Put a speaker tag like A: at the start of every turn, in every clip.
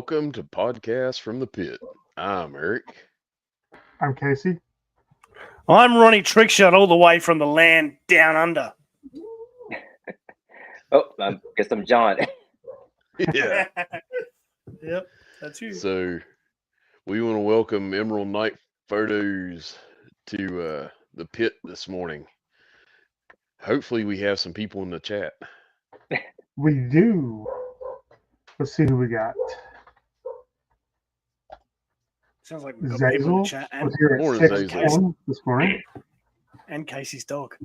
A: welcome to Podcast from the Pit. I'm Eric.
B: I'm Casey.
C: I'm Ronnietrickshot all the way from the land down under.
D: Oh, I guess I'm John.
A: Yeah.
C: Yep, that's you.
A: So we want to welcome Emerald Night Photos to the pit this morning. Hopefully we have some people in the chat.
B: We do. Let's see who we got.
C: Sounds like we've got people in the
B: Zazel
C: chat
B: was here at
A: Morning,
B: 6
A: Zazel.
B: a.m. this morning.
C: and Casey's dog.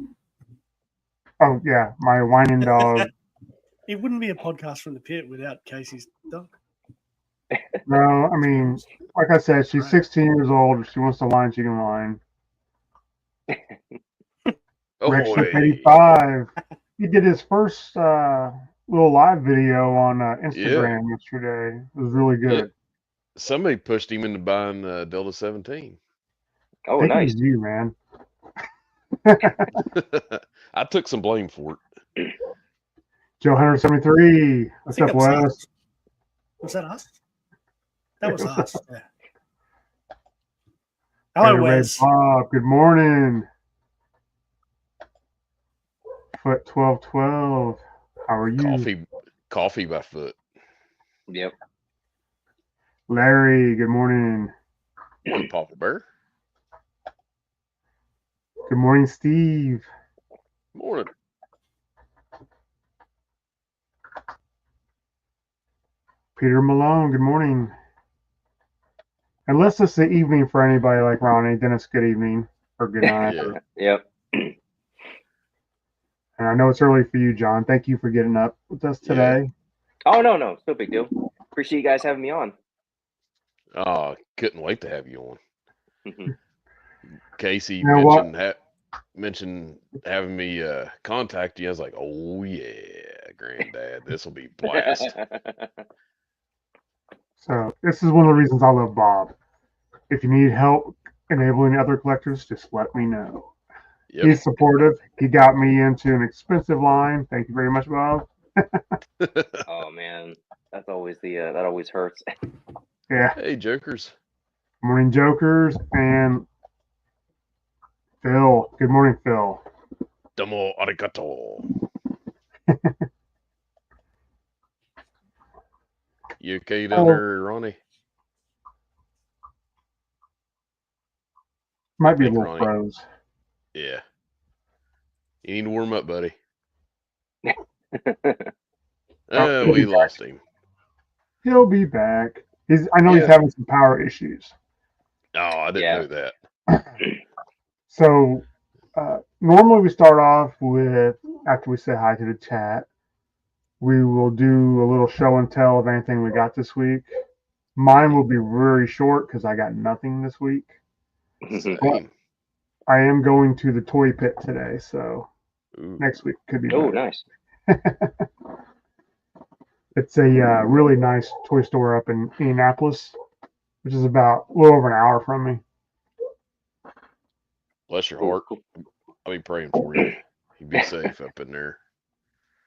B: Oh, yeah, my whining dog.
C: It wouldn't be a podcast from the pit without Casey's dog.
B: No, I mean, like I said, she's 16 years old. If she wants to whine, she can whine.
A: Oh
B: Rex
A: boy.
B: 85. He did his first little live video on Instagram yesterday. It was really good.
A: Somebody pushed him into buying Delta 17.
D: Oh,
B: I think it
D: nice.
B: was you, man.
A: I took some blame for it.
B: Joe 173.
C: I
B: What's
C: think
B: up,
C: that was
B: Wes?
C: us. Was that us? That was us. Yeah. Hello,
B: Red
C: Wes.
B: Bob, good morning. Foot 1212. How are you?
A: Coffee by Foot.
D: Yep.
B: Larry, good morning.
A: Morning, Papa Bear.
B: Good morning, Steve.
A: Morning.
B: Peter Malone, good morning. Unless it's the evening for anybody like Ronnie, then it's good evening or good night.
A: Yeah.
D: Yep.
B: And I know it's early for you, John. Thank you for getting up with us today.
D: Oh, no. It's no big deal. Appreciate you guys having me on.
A: Oh, couldn't wait to have you on.
D: Mhm.
A: Casey
B: You know what?
A: mentioned having me contact you. I was like, oh yeah, Granddad, this will be blast.
B: So this is one of the reasons I love Bob. If you need help enabling other collectors, just let me know.
A: Yep.
B: He's supportive. He got me into an expensive line. Thank you very much, Bob.
D: Oh, man. That's always that always hurts.
B: Yeah.
A: Hey, Jokers.
B: Morning, Jokers, and Phil. Good morning, Phil.
A: Domo arigato. You okay down there, Ronnie?
B: Might be a
A: Think
B: little
A: Ronnie.
B: froze.
A: Yeah. You need to warm up, buddy.
B: he'll
A: We
B: be
A: lost him.
B: He'll be back. I know he's
A: Yeah.
B: having some power issues.
A: Oh, I didn't
D: Yeah.
A: know that.
B: So normally we start off with, after we say hi to the chat, we will do a little show and tell of anything we got this week. Mine will be very short because I got nothing this week.
A: Same.
B: I am going to the toy pit today, so
A: Ooh.
B: next week could be
D: Oh,
B: better.
D: nice.
B: It's a really nice toy store up in Indianapolis, which is about a little over an hour from me.
A: Bless your
D: Cool,
A: heart.
D: cool.
A: I'll be praying for you. You be safe up in there.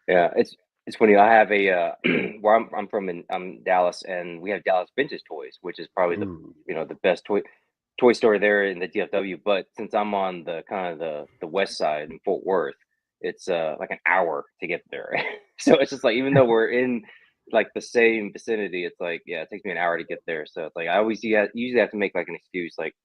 D: Yeah, it's funny. I have a where I'm from I'm Dallas, and we have Dallas Vintage Toys, which is probably
A: Ooh.
D: the best toy store there in the DFW. But since I'm on the kind of the west side in Fort Worth, it's like an hour to get there. So it's just like, even though we're in like the same vicinity, it's like, yeah, it takes me an hour to get there. So it's like I always usually have to make like an excuse, like,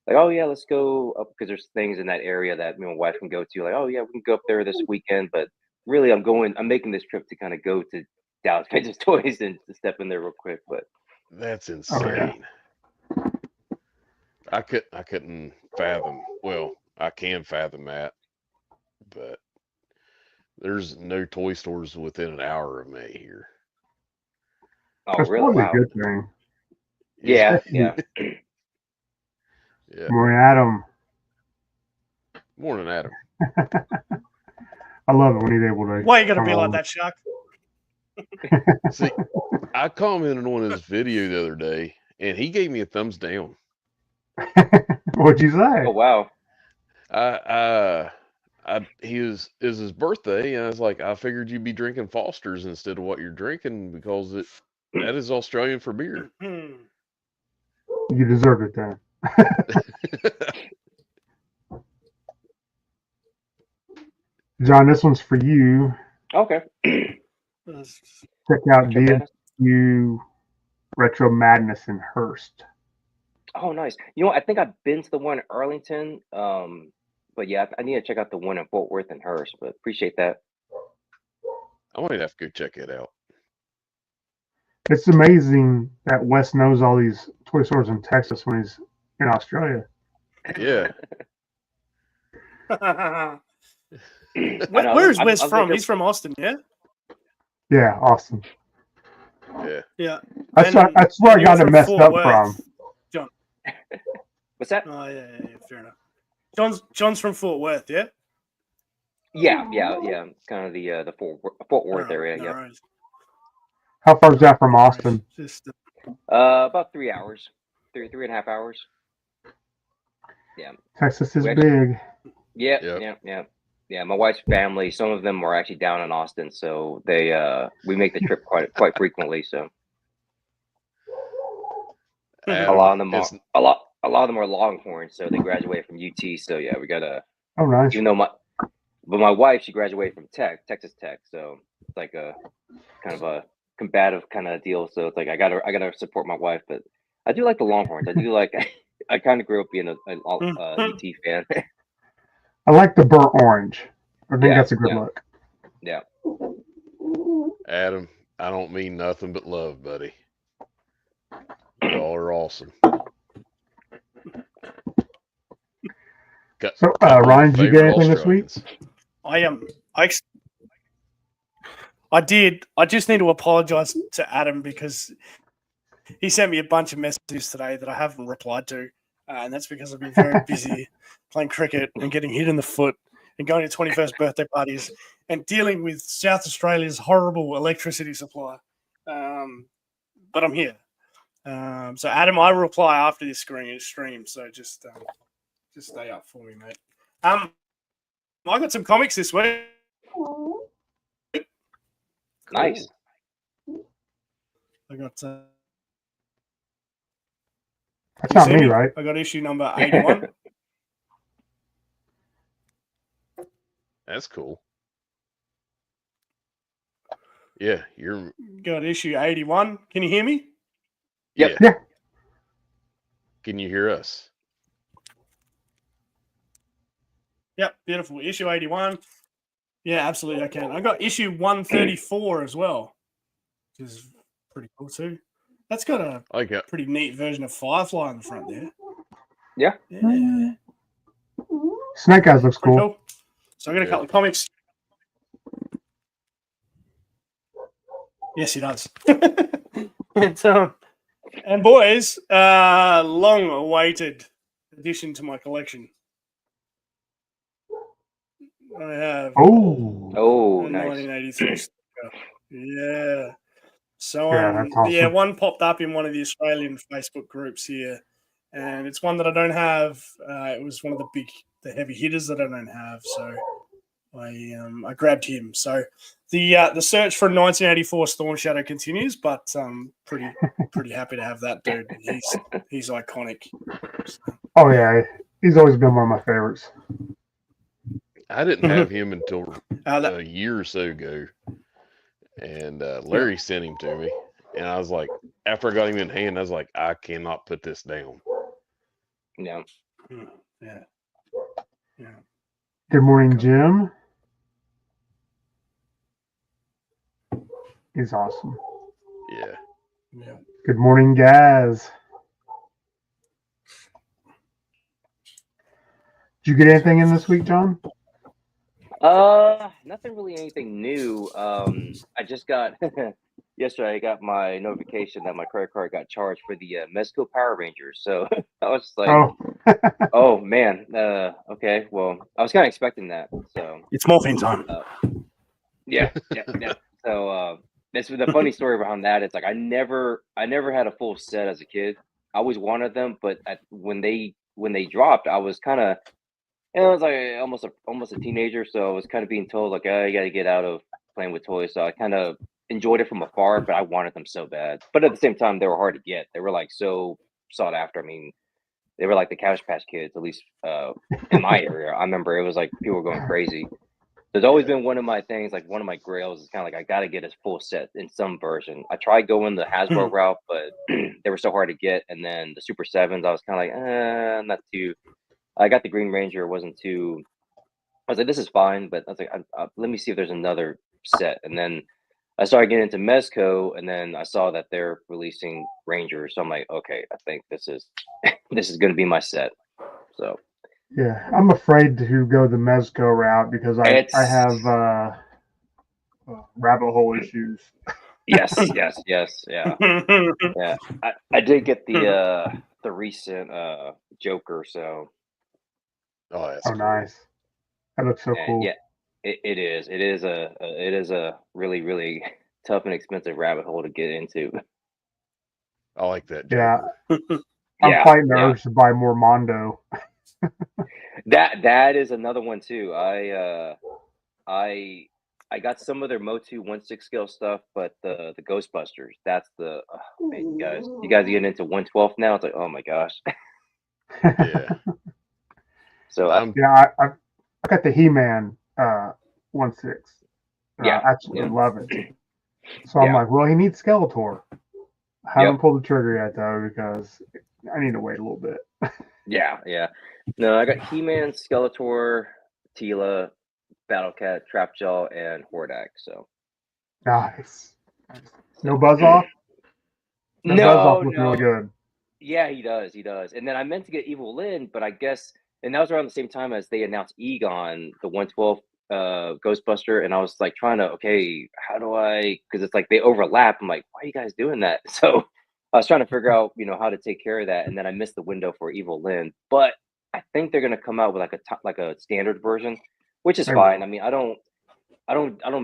D: like, oh yeah, let's go up, because there's things in that area that my wife can go to. Like, oh yeah, we can go up there this weekend. But really, I'm making this trip to kind of go to Dallas Vintage Toys and to step in there real quick. But
A: That's
B: Oh,
A: insane.
B: yeah.
A: I couldn't fathom. Well, I can fathom that, but there's no toy stores within an hour of me here.
D: oh
B: That's
D: really?
B: probably
D: Wow.
B: a good thing.
D: Yeah, yeah.
A: Yeah.
B: Morning, Adam.
A: Morning, Adam.
B: I love it when he's able to.
C: Why you got to
B: come
C: be like
B: on.
C: that, Shark?
A: See, I commented on his video the other day, and he gave me a thumbs down.
B: What'd you say?
D: Oh wow.
A: It was his birthday, and I was like, I figured you'd be drinking Foster's instead of what you're drinking because That is Australian for beer.
C: Hmm.
B: You deserve it then. John, this one's for you.
D: Okay.
B: Check out
D: Check that out.
B: DFU Retro Madness in Hearst.
D: Oh, nice. You know, I think I've been to the one in Arlington. But yeah, I need to check out the one in Fort Worth and Hearst. But appreciate that.
A: I might have to go check it out.
B: It's amazing that Wes knows all these toy stores in Texas when he's in Australia.
A: Yeah.
C: Where is Wes
D: I was
C: from?
D: there-
C: He's from Austin, yeah?
B: Yeah, awesome.
A: Yeah.
C: Yeah.
B: That's
C: And-
B: where I
C: and
B: got
C: you're
B: it
C: from
B: messed
C: Fort
B: up
C: Worth,
B: from.
C: John.
D: What's that?
C: Oh, yeah, fair enough. John's from Fort Worth, yeah?
D: Yeah. Kind of the Fort Worth area.
C: No
D: Yeah.
C: worries.
B: How far is that from
C: No worries.
B: Austin?
C: Just,
D: About 3 hours, three and a half hours. Yeah.
B: Texas is
D: We
B: big.
D: Yeah. Yeah. My wife's family, some of them are actually down in Austin, so we make the trip quite frequently. So
A: Adam,
D: a lot of them
A: it's-
D: are Longhorns, so they graduated from UT. So yeah, we gotta.
B: Oh, nice.
D: Even though my wife, she graduated from Texas Tech, so it's like a kind of a combative kind of deal. So it's like I gotta support my wife, but I do like the Longhorns. I do like. I kind of grew up being a UT fan.
B: I like the burnt orange. I think
D: Yeah,
B: that's a good
D: yeah.
B: look.
D: Yeah.
A: Adam, I don't mean nothing but love, buddy. Y'all are awesome. Got
B: So,
A: couple of
B: Ryan, did you get
A: favorite
B: anything this week?
A: Australians.
C: I did. I just need to apologize to Adam because he sent me a bunch of messages today that I haven't replied to. And that's because I've been very busy playing cricket and getting hit in the foot and going to 21st birthday parties and dealing with South Australia's horrible electricity supply. But I'm here. So, Adam, I will reply after this stream. So just stay up for me, mate. I got some comics this week.
D: Nice.
C: I got.
B: That's not me, right?
C: I got issue number 81.
A: That's cool. Yeah, you're.
C: Got issue 81. Can you hear me?
D: Yep.
B: Yeah.
A: Can you hear us?
C: Yep, beautiful. Issue 81. Yeah, absolutely, I can. I got issue 134 as well, which is pretty cool too. That's got a
A: I like it.
C: pretty neat version of Firefly on the front there.
D: Yeah.
C: Yeah.
B: Snake Eyes looks
C: Pretty
B: cool.
C: cool. So I got a couple of comics. Yes, he does. And boys, long-awaited addition to my collection. I have
B: Oh,
D: Oh, nice.
C: 1983 sticker. Yeah. So
B: Yeah, that's awesome.
C: one popped up in one of the Australian Facebook groups here, and it's one that I don't have. It was one of the heavy hitters that I don't have, so I grabbed him. So the search for 1984 Storm Shadow continues, but pretty happy to have that dude. He's iconic.
B: Oh yeah, he's always been one of my favorites.
A: I didn't have him until
C: That-
A: a year or so ago, and Larry sent him to me, and I was like, after I got him in hand, I was like, I cannot put this down.
D: Yeah.
C: yeah.
B: Good morning, Jim. He's awesome.
A: Yeah.
B: Good morning, Gaz. Did you get anything in this week, John?
D: Nothing really anything new. I just got yesterday I got my notification that my credit card got charged for the Mezco Power Rangers. So I was just like, oh man, okay. Well, I was kind of expecting that. So
C: It's morphine time.
D: yeah. So this was the funny story behind that. It's like I never had a full set as a kid. I always wanted them, but when they dropped, I was kind of, I was like almost a teenager, so I was kind of being told like, oh, you got to get out of playing with toys. So I kind of enjoyed it from afar, but I wanted them so bad. But at the same time, they were hard to get. They were like so sought after. I mean, they were like the Cabbage Patch Kids, at least in my area. I remember it was like people were going crazy. There's always been one of my things, like one of my grails is kind of like I got to get a full set in some version. I tried going the Hasbro route, but they were so hard to get. And then the Super Sevens, I was kind of like, not too. I got the Green Ranger, wasn't too. I was like, this is fine, but I was like, let me see if there's another set. And then I started getting into Mezco, and then I saw that they're releasing Rangers. So I'm like, okay, I think this is this is going to be my set. So.
B: Yeah, I'm afraid to go the Mezco route because I have rabbit hole issues.
D: Yes, yeah. Yeah. I did get the recent Joker, so
A: Oh, that's
B: cool. Nice. That looks so cool.
D: Yeah, it is. It is a really, really tough and expensive rabbit hole to get into.
A: I like that Joker.
B: Yeah. I'm fighting the urge to buy more Mondo.
D: That is another one too. I got some of their Motu 1/6 scale stuff, but the Ghostbusters, that's the man, you guys getting into 1/12 now. It's like, oh my gosh.
A: Yeah.
D: So
B: I got the He-Man 1/6. I absolutely love it. So I'm like, well, he needs Skeletor. I haven't pulled the trigger yet though because I need to wait a little bit.
D: Yeah. No, I got He-Man, Skeletor, Tila, Battlecat, Trapjaw, and Hordak. So
B: nice. No Buzz Off.
D: No,
B: Buzz Off looks really good.
D: Yeah, he does. And then I meant to get Evil Lyn, but I guess, and that was around the same time as they announced Egon, the 1/12 Ghostbuster, and I was like trying to, okay, how do I? Because it's like they overlap. I'm like, why are you guys doing that? So I was trying to figure out, how to take care of that, and then I missed the window for Evil Lyn. But I think they're gonna come out with like a standard version, which is fine. I mean, I don't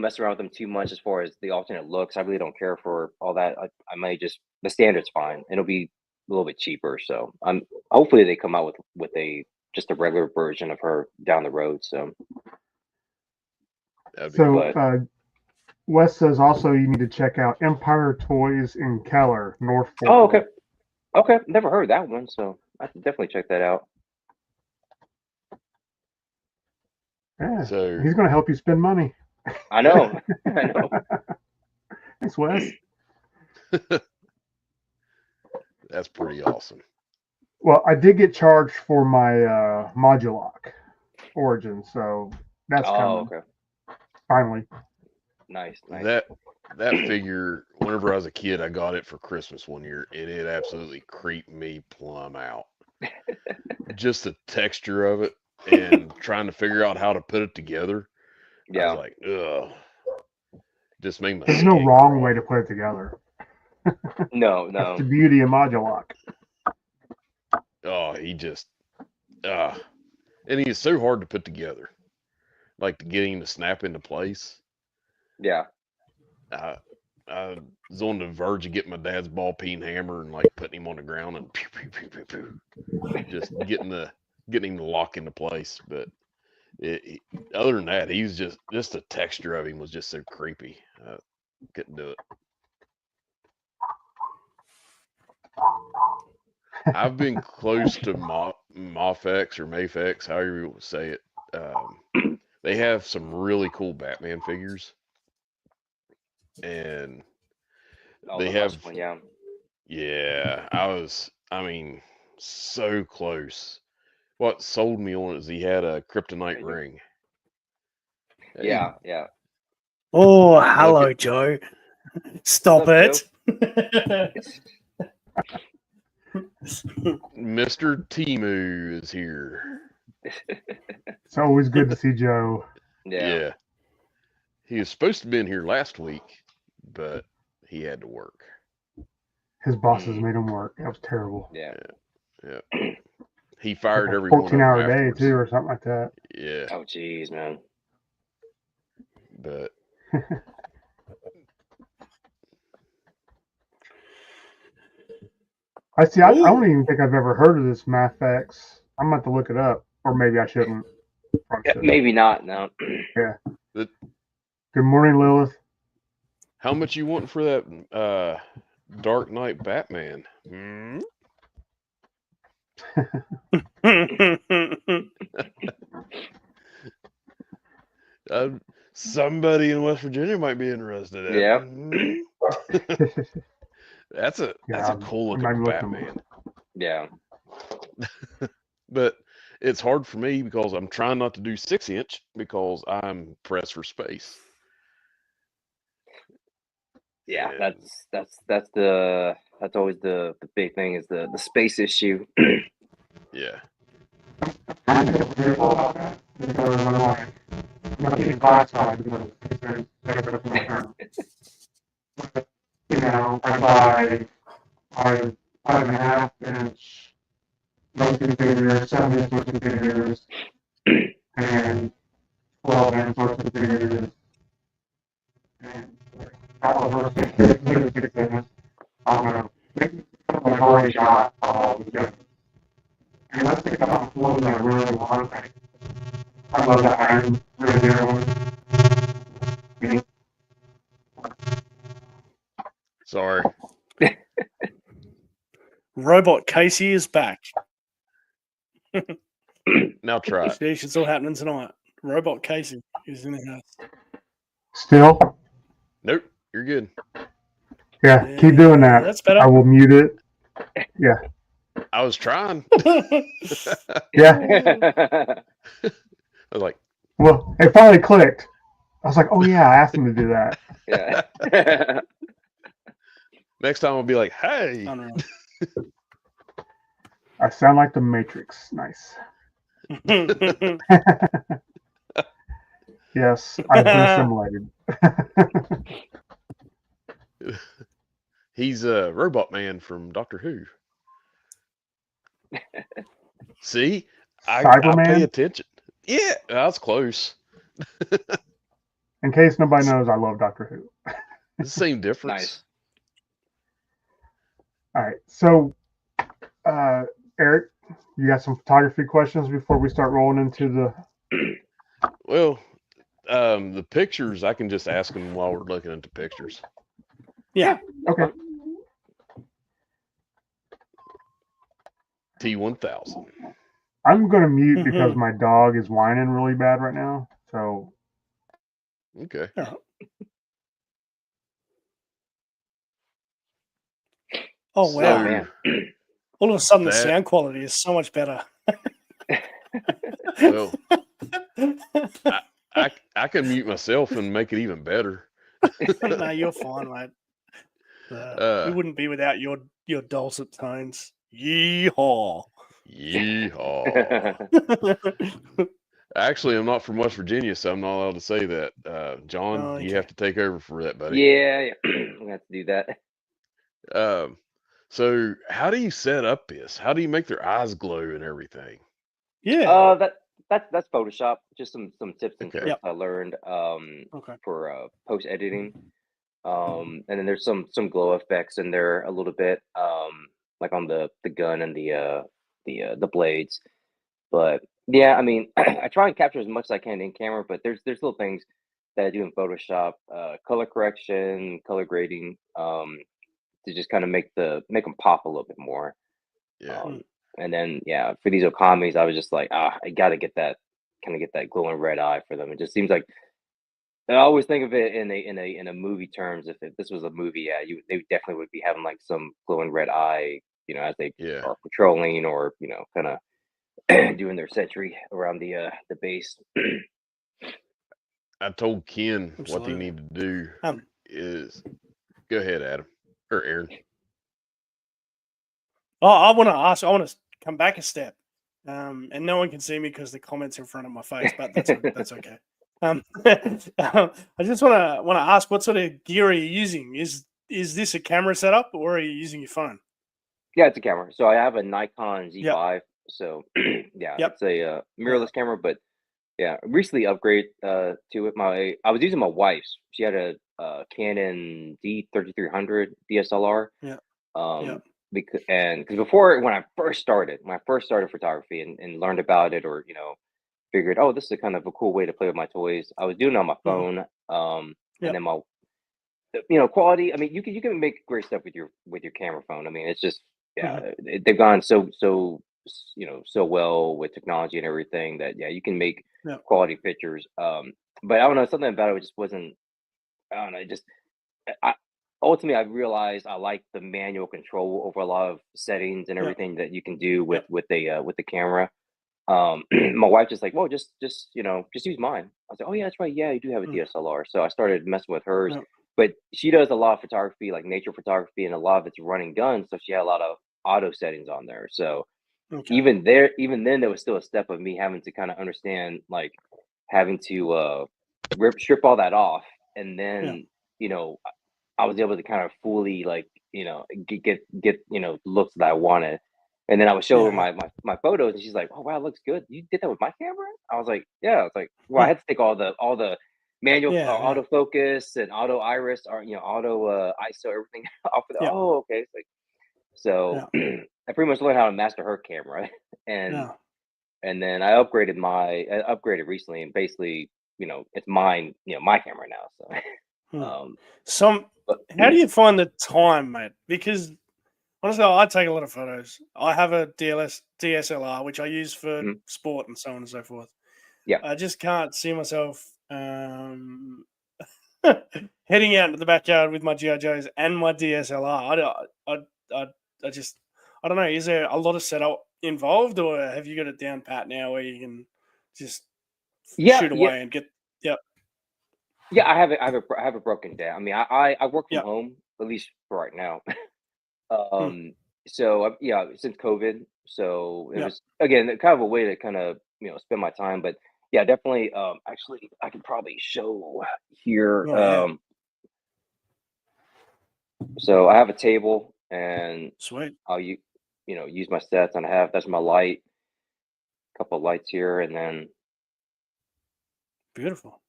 D: mess around with them too much as far as the alternate looks. I really don't care for all that. I might just the standard's fine. It'll be a little bit cheaper. So hopefully they come out with just a regular version of her down the road. So.
B: Wes says also you need to check out Empire Toys in Keller, North Fort.
D: Oh, okay. Okay, never heard that one, so I can definitely check that out.
B: Yeah, so he's going to help you spend money.
D: I know. I know.
B: Thanks, Wes.
A: That's pretty awesome.
B: Well, I did get charged for my Modulock Origin, so that's coming. Okay. Finally.
D: Nice.
A: That figure, whenever I was a kid, I got it for Christmas one year, and it absolutely creeped me plumb out. Just the texture of it and trying to figure out how to put it together. Yeah. I was like, ugh. Just made my
B: There's no wrong way to put it together.
D: No.
B: That's the beauty of Modulock.
A: Oh, he just, and he is so hard to put together. Like to get him to snap into place.
D: Yeah.
A: I was on the verge of getting my dad's ball peen hammer and like putting him on the ground and pew, pew, pew, pew, pew. Just getting him to lock into place. But other than that, he was just the texture of him was just so creepy. Couldn't do it. I've been close to Mafex or Mafex, however you say it. They have some really cool Batman figures. And they have
D: one, yeah.
A: Yeah, I mean, so close. What sold me on it is he had a kryptonite ring.
D: Yeah.
C: Oh, hello, Joe. Stop it.
A: Mr. Timu is here.
B: It's always good to see Joe.
A: Yeah. He was supposed to be in here last week, but he had to work.
B: His bosses made him work. That was terrible.
A: Yeah. He fired everyone.
B: 14-hour day too, or something like that.
A: Yeah.
D: Oh, geez, man.
A: But
B: I don't even think I've ever heard of this Mafex. I'm about to look it up, or maybe I shouldn't.
D: Maybe not. No.
B: Yeah. Good morning, Lilith.
A: How much you want for that Dark Knight Batman? Hmm? Somebody in West Virginia might be interested in.
D: Yeah.
A: Hmm? That's a cool
B: I'm not
A: looking
B: looking.
A: Batman.
D: Yeah.
A: But it's hard for me because I'm trying not to do 6-inch because I'm pressed for space.
D: Yeah,
A: And
D: that's always the big thing is the space issue.
A: yeah.
B: Because I'm like, not getting classified because there's my term. You know, I buy 5.5-inch motion figures, 7-inch motion figures, and 12-inch motion figures, and all of those things. I'm gonna make like already got all the good. And let's think about one that I really want. I love that Iron Radio one.
A: Sorry.
C: Robot Casey is back.
A: Now try it.
C: See, it's all happening tonight. Robot Casey is in the house.
B: Still?
A: Nope. You're good.
B: Yeah, keep doing that.
C: That's better.
B: I will mute it. Yeah.
A: I was trying.
B: Yeah.
A: I was like,
B: Well, it finally clicked. I was like, oh yeah, I asked him to do that.
D: Yeah.
A: next time I'll be like, hey.
C: Unreal.
B: I sound like the Matrix. Nice. Yes, I've been assimilated.
A: He's a robot man from Doctor Who. See? I pay
B: Cyberman?
A: attention. Yeah, that's close.
B: In case nobody knows, I love Doctor Who.
A: The same difference.
D: Nice.
B: All right, so Eric, you got some photography questions before we start rolling into the.
A: Well, the pictures, I can just ask them while we're looking at the pictures.
C: Yeah.
B: Okay.
A: T1000.
B: I'm gonna mute because my dog is whining really bad right now. So.
A: Okay.
C: Yeah. Oh wow!
D: Oh man!
C: All of a sudden, the sound quality is so much better.
A: Well, I can mute myself and make it even better.
C: No, you're fine, mate. We wouldn't be without your dulcet tones. Yeehaw!
A: Yeehaw! Actually, I'm not from West Virginia, so I'm not allowed to say that. John,
C: okay.
A: You have to take over for that, buddy.
D: Yeah. We have to do that.
A: So how do you set up this? How do you make their eyes glow and everything?
C: Yeah.
D: That's Photoshop. Just some tips and
A: Okay.
D: tricks I learned for post editing. And then there's some glow effects in there a little bit, like on the gun and the blades. But yeah, I mean, I try and capture as much as I can in camera, but there's little things that I do in Photoshop, color correction, color grading, to just kind of make them pop a little bit more.
A: Yeah.
D: And then yeah, for these Okamis, I was just like, I gotta get that glowing red eye for them. It just seems like I always think of it in a movie terms. If this was a movie, yeah, they definitely would be having like some glowing red eye, as they are patrolling or kind of doing their sentry around the base.
A: I told Ken
C: Absolutely.
A: what they need to do is go ahead, Adam or Aaron.
C: Oh, I want to come back a step, and no one can see me because the comments are in front of my face, but that's okay. I just want to ask, what sort of gear are you using? Is this a camera setup or are you using your phone?
D: Yeah, it's a camera. So I have a Nikon Z5. Yep. So yeah, it's a mirrorless camera, but yeah, recently upgraded to it. I was using my wife's. She had a Canon D3300 DSLR. Because before, when I first started photography and learned about it, or figured, oh, this is a kind of a cool way to play with my toys, I was doing it on my phone. And then quality. I mean, you can make great stuff with your camera phone. I mean, it's just they've gone so so well with technology and everything that you can make quality pictures. But I don't know, something about it just wasn't. I don't know. Just I ultimately I realized I like the manual control over a lot of settings and everything that you can do with the camera. My wife just like, well, just just use mine. I was like, oh yeah, that's right. Yeah, you do have a DSLR. So I started messing with hers. But she does a lot of photography, like nature photography, and a lot of it's running gun. So she had a lot of auto settings on there. So even then, there was still a step of me having to kind of understand, like having to strip all that off, and then I was able to kind of fully like get looks that I wanted. And then I would show her my photos, and she's like, "Oh wow, looks good. You did that with my camera?" I was like, "Yeah." It's like, well, I had to take all the manual autofocus and auto iris or auto ISO everything off of the. Oh, okay. It's like, so I pretty much learned how to master her camera, and then I upgraded recently, and basically it's mine, my camera now. So
C: how do you find the time, mate? Because honestly, I take a lot of photos. I have a DSLR, which I use for sport and so on and so forth.
D: Yeah.
C: I just can't see myself heading out into the backyard with my G.I. Joes and my DSLR. I don't know. Is there a lot of setup involved, or have you got it down pat now where you can just shoot away and get?
D: Yeah, I have it broken down. I mean, I work from home, at least for right now. So since COVID, so it was again kind of a way to kind of spend my time. But yeah, definitely. Actually, I could probably show here. So I have a table, and
C: sweet.
D: I'll use my sets, and that's my light. A couple of lights here, and then
C: beautiful.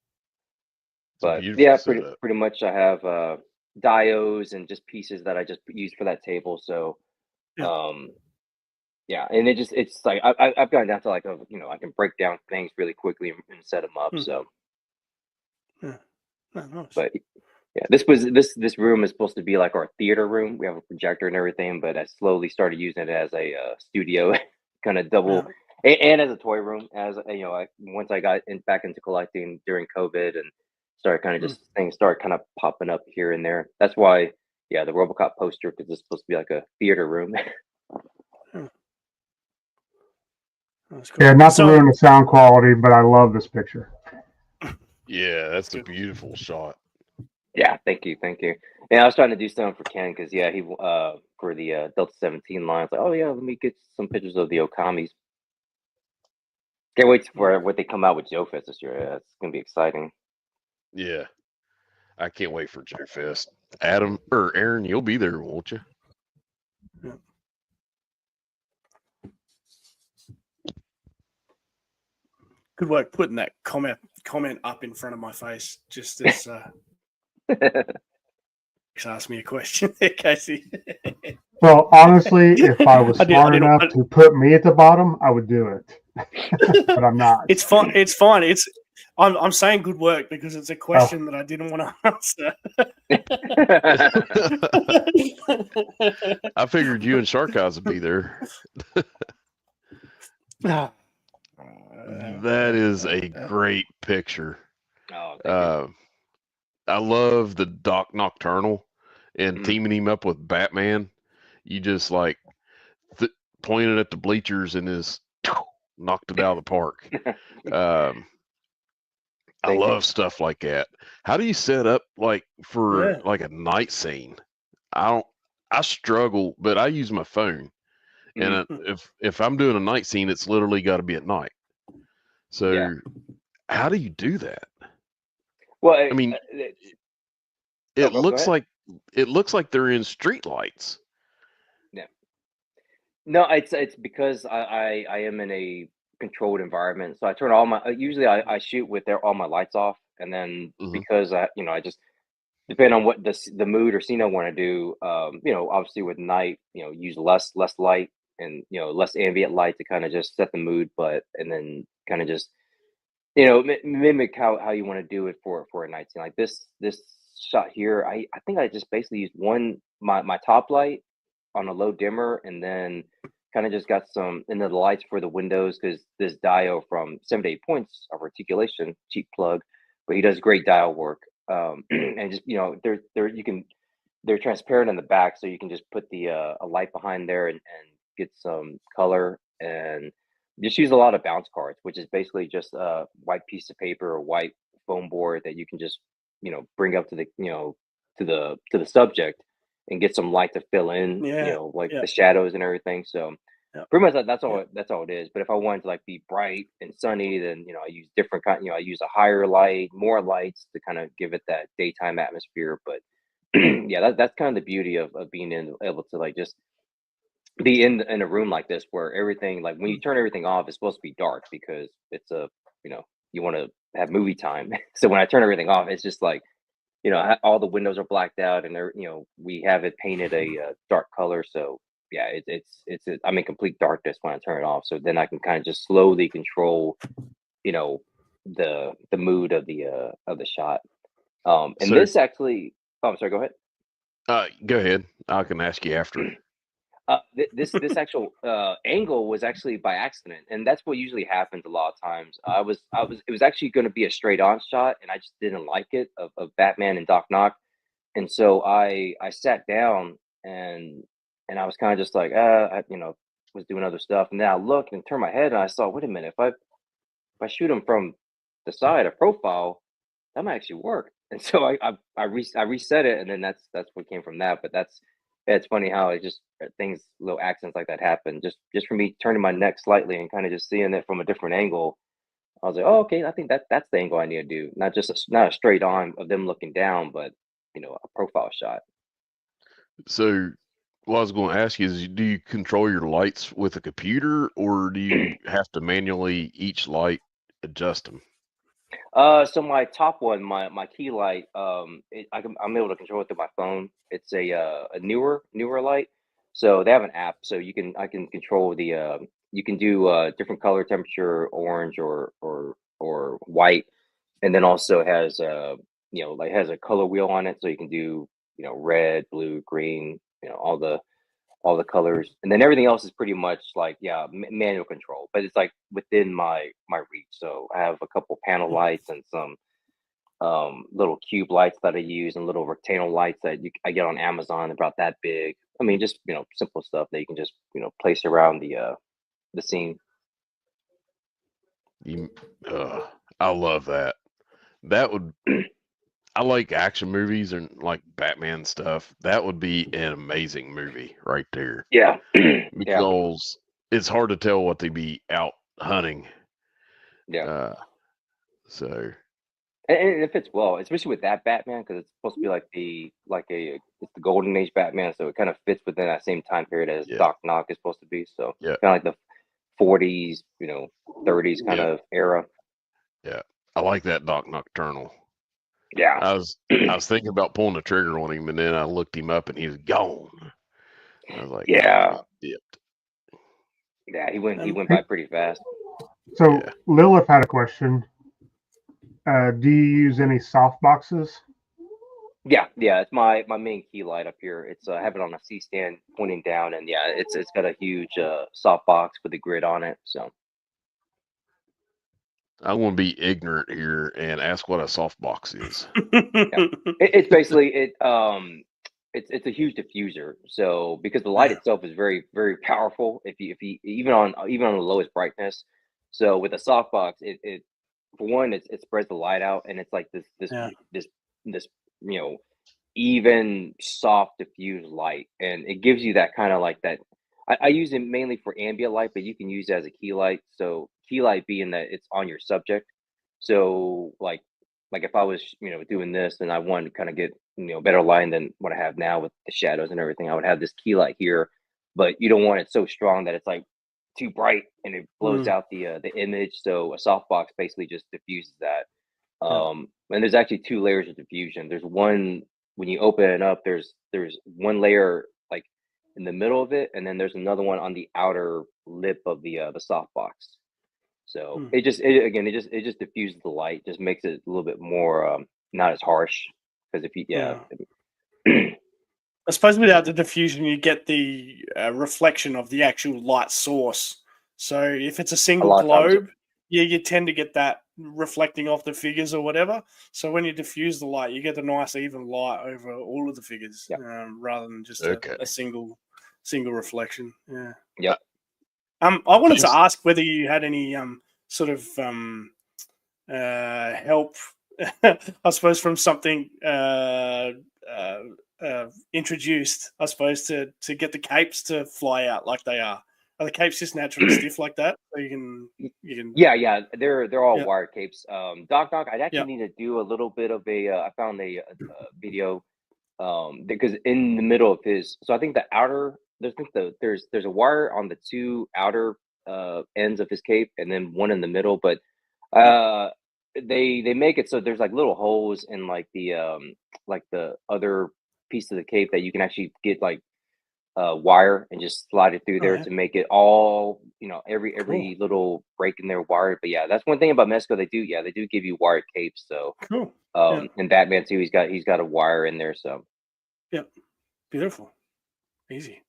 D: But yeah, pretty much I have diodes and just pieces that I just use for that table. So and it's like I've gotten down to like I can break down things really quickly and set them up. So
C: nice.
D: But yeah, this room is supposed to be like our theater room. We have a projector and everything, but I slowly started using it as a studio, kind of double, and as a toy room. As once I got back into collecting during COVID and started kind of just things started kind of popping up here and there. That's why, the RoboCop poster, because it's supposed to be like a theater room.
C: Cool.
B: Yeah, not to ruin the sound quality, but I love this picture.
A: Yeah, that's a beautiful shot.
D: Yeah, thank you. And I was trying to do something for Ken because he for the Delta 17 line. It's like, oh yeah, let me get some pictures of the Okamis. Can't wait for what they come out with Joe Fest this year. Yeah, it's gonna be exciting.
A: Yeah, I can't wait for Joe Fest. Adam or Aaron, you'll be there, won't you?
C: Yeah. Good work putting that comment up in front of my face, just as ask me a question there, Casey.
B: Well, honestly, if I was smart enough to put me at the bottom, I would do it. But I'm not.
C: It's fine. I'm saying good work because it's a question that I didn't want to
A: answer. I figured you and Shark Eyes would be there. That is a great picture.
D: Oh,
A: I love the Doc Nocturnal and teaming him up with Batman. You just like pointed at the bleachers and knocked it out of the park. I love stuff like that. How do you set up like for like a night scene? I struggle, but I use my phone. And if I'm doing a night scene, it's literally got to be at night. So how do you do that?
D: Well,
A: I mean, it looks like they're in street lights.
D: Yeah. No, it's because I am in a controlled environment, so I turn all my usually I shoot with all my lights off, and then because I just depending on what the mood or scene I want to do, obviously with night, use less light and less ambient light to kind of just set the mood, and then kind of just mimic how you want to do it for a night scene. Like this shot here, I think I just basically used my top light on a low dimmer, and then kind of just got some into the lights for the windows, because this dial from 7 to 8 points of articulation, cheap plug, but he does great dial work. And just they're transparent in the back, so you can just put the a light behind there and get some color, and just use a lot of bounce cards, which is basically just a white piece of paper or white foam board that you can just bring up to the to the subject and get some light to fill in, like the shadows and everything. So pretty much that's all it is. But if I wanted to like be bright and sunny, then I use different I use a higher light, more lights to kind of give it that daytime atmosphere. But yeah, that's kind of the beauty of being able to like just be in a room like this, where everything, like when you turn everything off, it's supposed to be dark, because it's you want to have movie time. So when I turn everything off, it's just like all the windows are blacked out, and we have it painted a dark color. So yeah, I'm in complete darkness when I turn it off. So then I can kind of just slowly control the mood of the shot. And
A: So-
D: this actually, oh, I'm sorry, go ahead.
A: Go ahead. I can ask you after.
D: This actual angle was actually by accident, and that's what usually happens a lot of times. It was actually going to be a straight on shot, and I just didn't like it of Batman and Doc Knock, and so I sat down and I was kind of just like I was doing other stuff, and then I looked and turned my head and I saw, wait a minute, if I shoot him from the side, a profile, that might actually work. And so I reset it, and then that's what came from that. But it's funny how it just things, little accidents like that happen. Just from me turning my neck slightly and kind of just seeing it from a different angle, I was like, oh, okay, I think that's the angle I need to do. Not a straight on of them looking down, but a profile shot.
A: So what I was going to ask you is, do you control your lights with a computer, or do you have to manually each light adjust them?
D: So my top one, my key light, I'm able to control it through my phone. It's a newer light, so they have an app, so I can control the you can do different color, temperature, orange or white, and then also has like has a color wheel on it, so you can do red, blue, green, all the colors, and then everything else is pretty much like manual control, but it's like within my reach. So I have a couple panel lights and some little cube lights that I use, and little rectangle lights that I get on Amazon, about that big. I mean, just simple stuff that you can just place around the scene.
A: I love that. That would. I like action movies and like Batman stuff. That would be an amazing movie right there.
D: Yeah.
A: Because it's hard to tell what they be out hunting.
D: Yeah.
A: So.
D: And it fits well, especially with that Batman, because it's supposed to be it's the golden age Batman, so it kind of fits within that same time period as Doc Knock is supposed to be. So kind of like the 40s, 30s kind of era.
A: Yeah, I like that Doc Nocturnal.
D: Yeah,
A: I was thinking about pulling the trigger on him, and then I looked him up, and he was gone. I was like,
D: yeah,
A: he dipped.
D: Yeah, he went by pretty fast.
B: So Lilith had a question. Do you use any soft boxes?
D: Yeah, it's my main key light up here. It's I have it on a C stand pointing down, and it's got a huge soft box with a grid on it. So
A: I want to be ignorant here and ask what a softbox is.
D: It's basically it's a huge diffuser. So because the light itself is very, very powerful, if you even on the lowest brightness. So with a softbox, it for one, it spreads the light out, and it's like this even soft diffused light, and it gives you that kind of like that. I use it mainly for ambient light, but you can use it as a key light. So key light being that it's on your subject. So like if I was doing this and I wanted to kind of get better light than what I have now with the shadows and everything, I would have this key light here, but you don't want it so strong that it's like too bright and it blows out the image. So a softbox basically just diffuses that. And there's actually two layers of diffusion. There's one when you open it up. There's one layer like in the middle of it, and then there's another one on the outer lip of the softbox. So it just diffuses the light, just makes it a little bit more not as harsh. Because if you
C: I suppose without the diffusion, you get the reflection of the actual light source. So if it's a single globe, you tend to get that reflecting off the figures or whatever. So when you diffuse the light, you get a nice even light over all of the figures, rather than just a single reflection. Yeah.
D: Yep.
C: I wanted to ask whether you had any sort of help, I suppose, from something introduced, I suppose, to get the capes to fly out like they are. Are the capes just naturally stiff like that? So you can.
D: Yeah. They're all wired capes. Doc, I'd actually need to do a little bit of I found a video, because in the middle of his, so I think the outer, there's a wire on the two outer ends of his cape, and then one in the middle, but they make it so there's like little holes in like the other piece of the cape that you can actually get like wire and just slide it through there to make it all, every little break in there wired. But yeah, that's one thing about Mezco. They do give you wired capes. So
C: cool.
D: And Batman too, he's got a wire in there. So
C: beautiful, easy.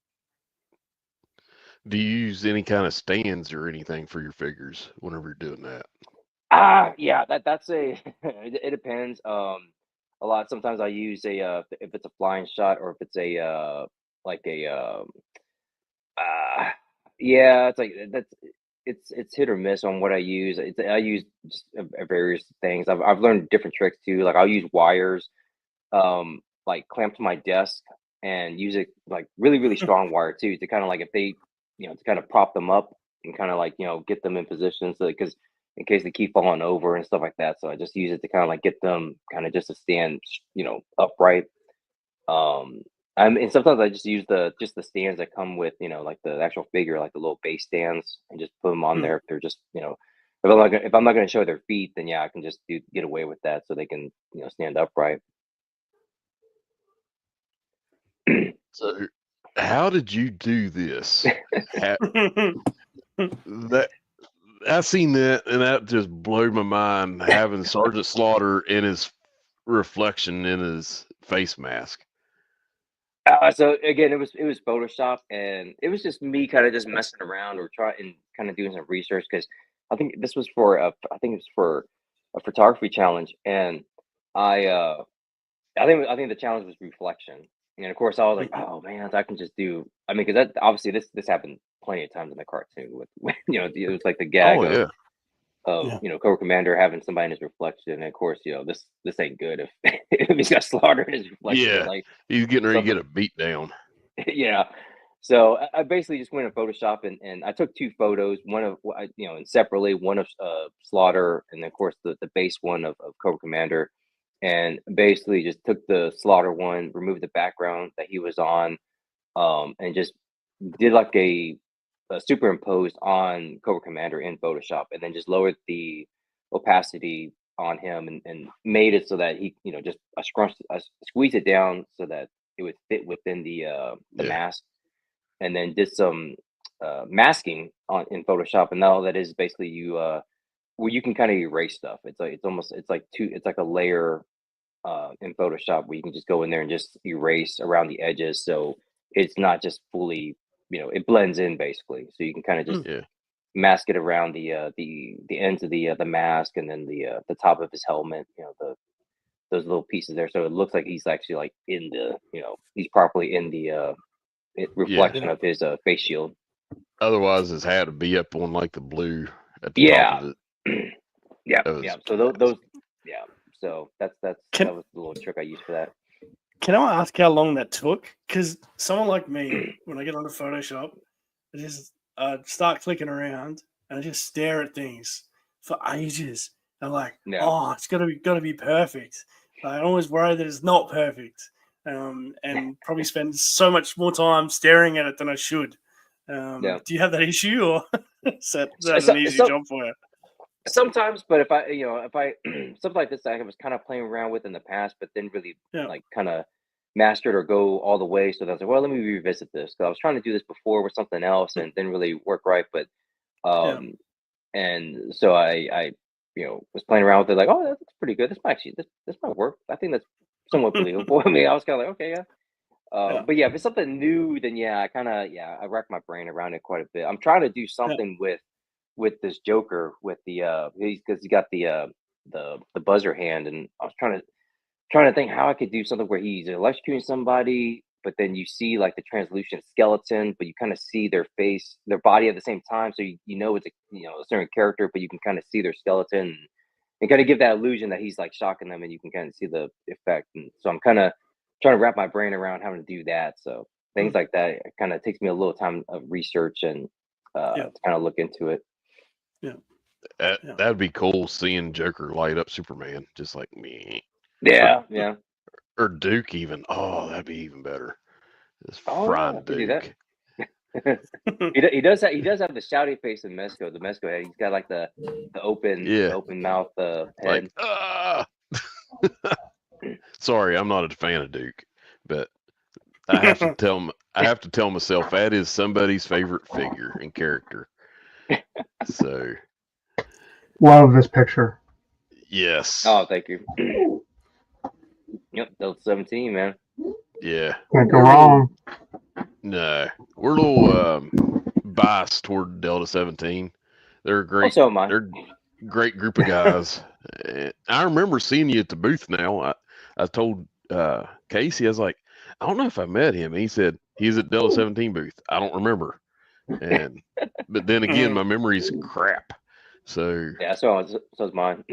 A: Do you use any kind of stands or anything for your figures whenever you're doing that?
D: Yeah, that's it depends. A lot. Sometimes I use if it's a flying shot, or if it's it's like it's hit or miss on what I use. I use just various things. I've learned different tricks too. Like I'll use wires, like clamped to my desk, and use it like really strong wire too, to kind of like, if they, to kind of prop them up and kind of like, get them in position, so because in case they keep falling over and stuff like that. So I just use it to kind of like get them kind of just to stand, upright. And sometimes I just use the stands that come with, like the actual figure, like the little base stands, and just put them on there. If they're just, if I'm not going to show their feet, then I can just get away with that, so they can, stand upright.
A: So, how did you do this? That I seen that, and that just blew my mind. Having Sergeant Slaughter in his reflection in his face mask.
D: So again, it was Photoshop, and it was just me kind of just messing around or trying kind of doing some research, because I think this was for a photography challenge, and I think the challenge was reflection, and of course I was like, oh man, I can just do. I mean, because that obviously this happened plenty of times in the cartoon with it was like the gag of Cobra Commander having somebody in his reflection, and of course this ain't good if if he's got Slaughter in his reflection.
A: Yeah,
D: like
A: he's getting ready to get a beat down.
D: Yeah. So I basically just went in Photoshop, and I took two photos, one of and separately, one of Slaughter, and of course the base one of Cobra Commander, and basically just took the Slaughter one, removed the background that he was on, and just did like a superimposed on Cobra Commander in Photoshop, and then just lowered the opacity on him, and made it so that he just I squeezed it down so that it would fit within the mask, and then did some masking in Photoshop, and now that is basically where you can kind of erase stuff. It's like a layer in Photoshop where you can just go in there and just erase around the edges, so it's not just fully, it blends in basically. So you can kind of just mask it around the ends of the mask, and then the top of his helmet, those little pieces there, so it looks like he's actually like in the, he's properly in the reflection of his face shield.
A: Otherwise, his hat would be up on like the blue at the top of it.
D: Yeah. So those, So that was the little trick I used for that.
C: Can I ask how long that took? Because someone like me, when I get onto Photoshop, I just start clicking around and I just stare at things for ages. I'm like, oh, it's gotta be perfect. I always worry that it's not perfect, and probably spend so much more time staring at it than I should. Do you have that issue, or is that an easy job for you?
D: Sometimes, but if I something like this I was kind of playing around with in the past, but didn't really like kind of master it or go all the way. So I was like, well, let me revisit this, because I was trying to do this before with something else and didn't really work right. But and so I was playing around with it, like, oh, that's pretty good. This might work. I think that's somewhat believable. I mean, I was kind of like, okay, yeah.
C: Yeah.
D: But yeah, if it's something new, then yeah, I rack my brain around it quite a bit. I'm trying to do something with this Joker with the because he got the buzzer hand, and I was trying to think how I could do something where he's electrocuting somebody, but then you see like the translucent skeleton, but you kind of see their face, their body at the same time, so you know it's a certain character, but you can kind of see their skeleton and kind of give that illusion that he's like shocking them, and you can kind of see the effect. And so I'm kind of trying to wrap my brain around having to do that. So things like that, it kind of takes me a little time of research and to kind of look into it.
C: Yeah.
A: That'd be cool seeing Joker light up Superman, just like me.
D: Yeah.
A: Or Duke even. Oh, that'd be even better. Just
D: Oh,
A: frying
D: yeah, I could do that.
A: Duke.
D: He does have the shouty face in Mesco. The Mesco head. He's got like the open mouth head.
A: Like, sorry, I'm not a fan of Duke, but I have to tell myself that is somebody's favorite figure and character. So
B: Love this picture.
A: yes.
D: Oh, thank you. Yep, Delta 17, man.
A: Yeah.
B: Can't go wrong.
A: No, we're a little biased toward Delta 17. They're great.
D: So am I.
A: They're a great group of guys. I remember seeing you at the booth. Now I told Casey, I was like, I don't know if I met him. He said he's at Delta 17 booth. I don't remember. But then again, my memory's crap. So
D: yeah, so's mine.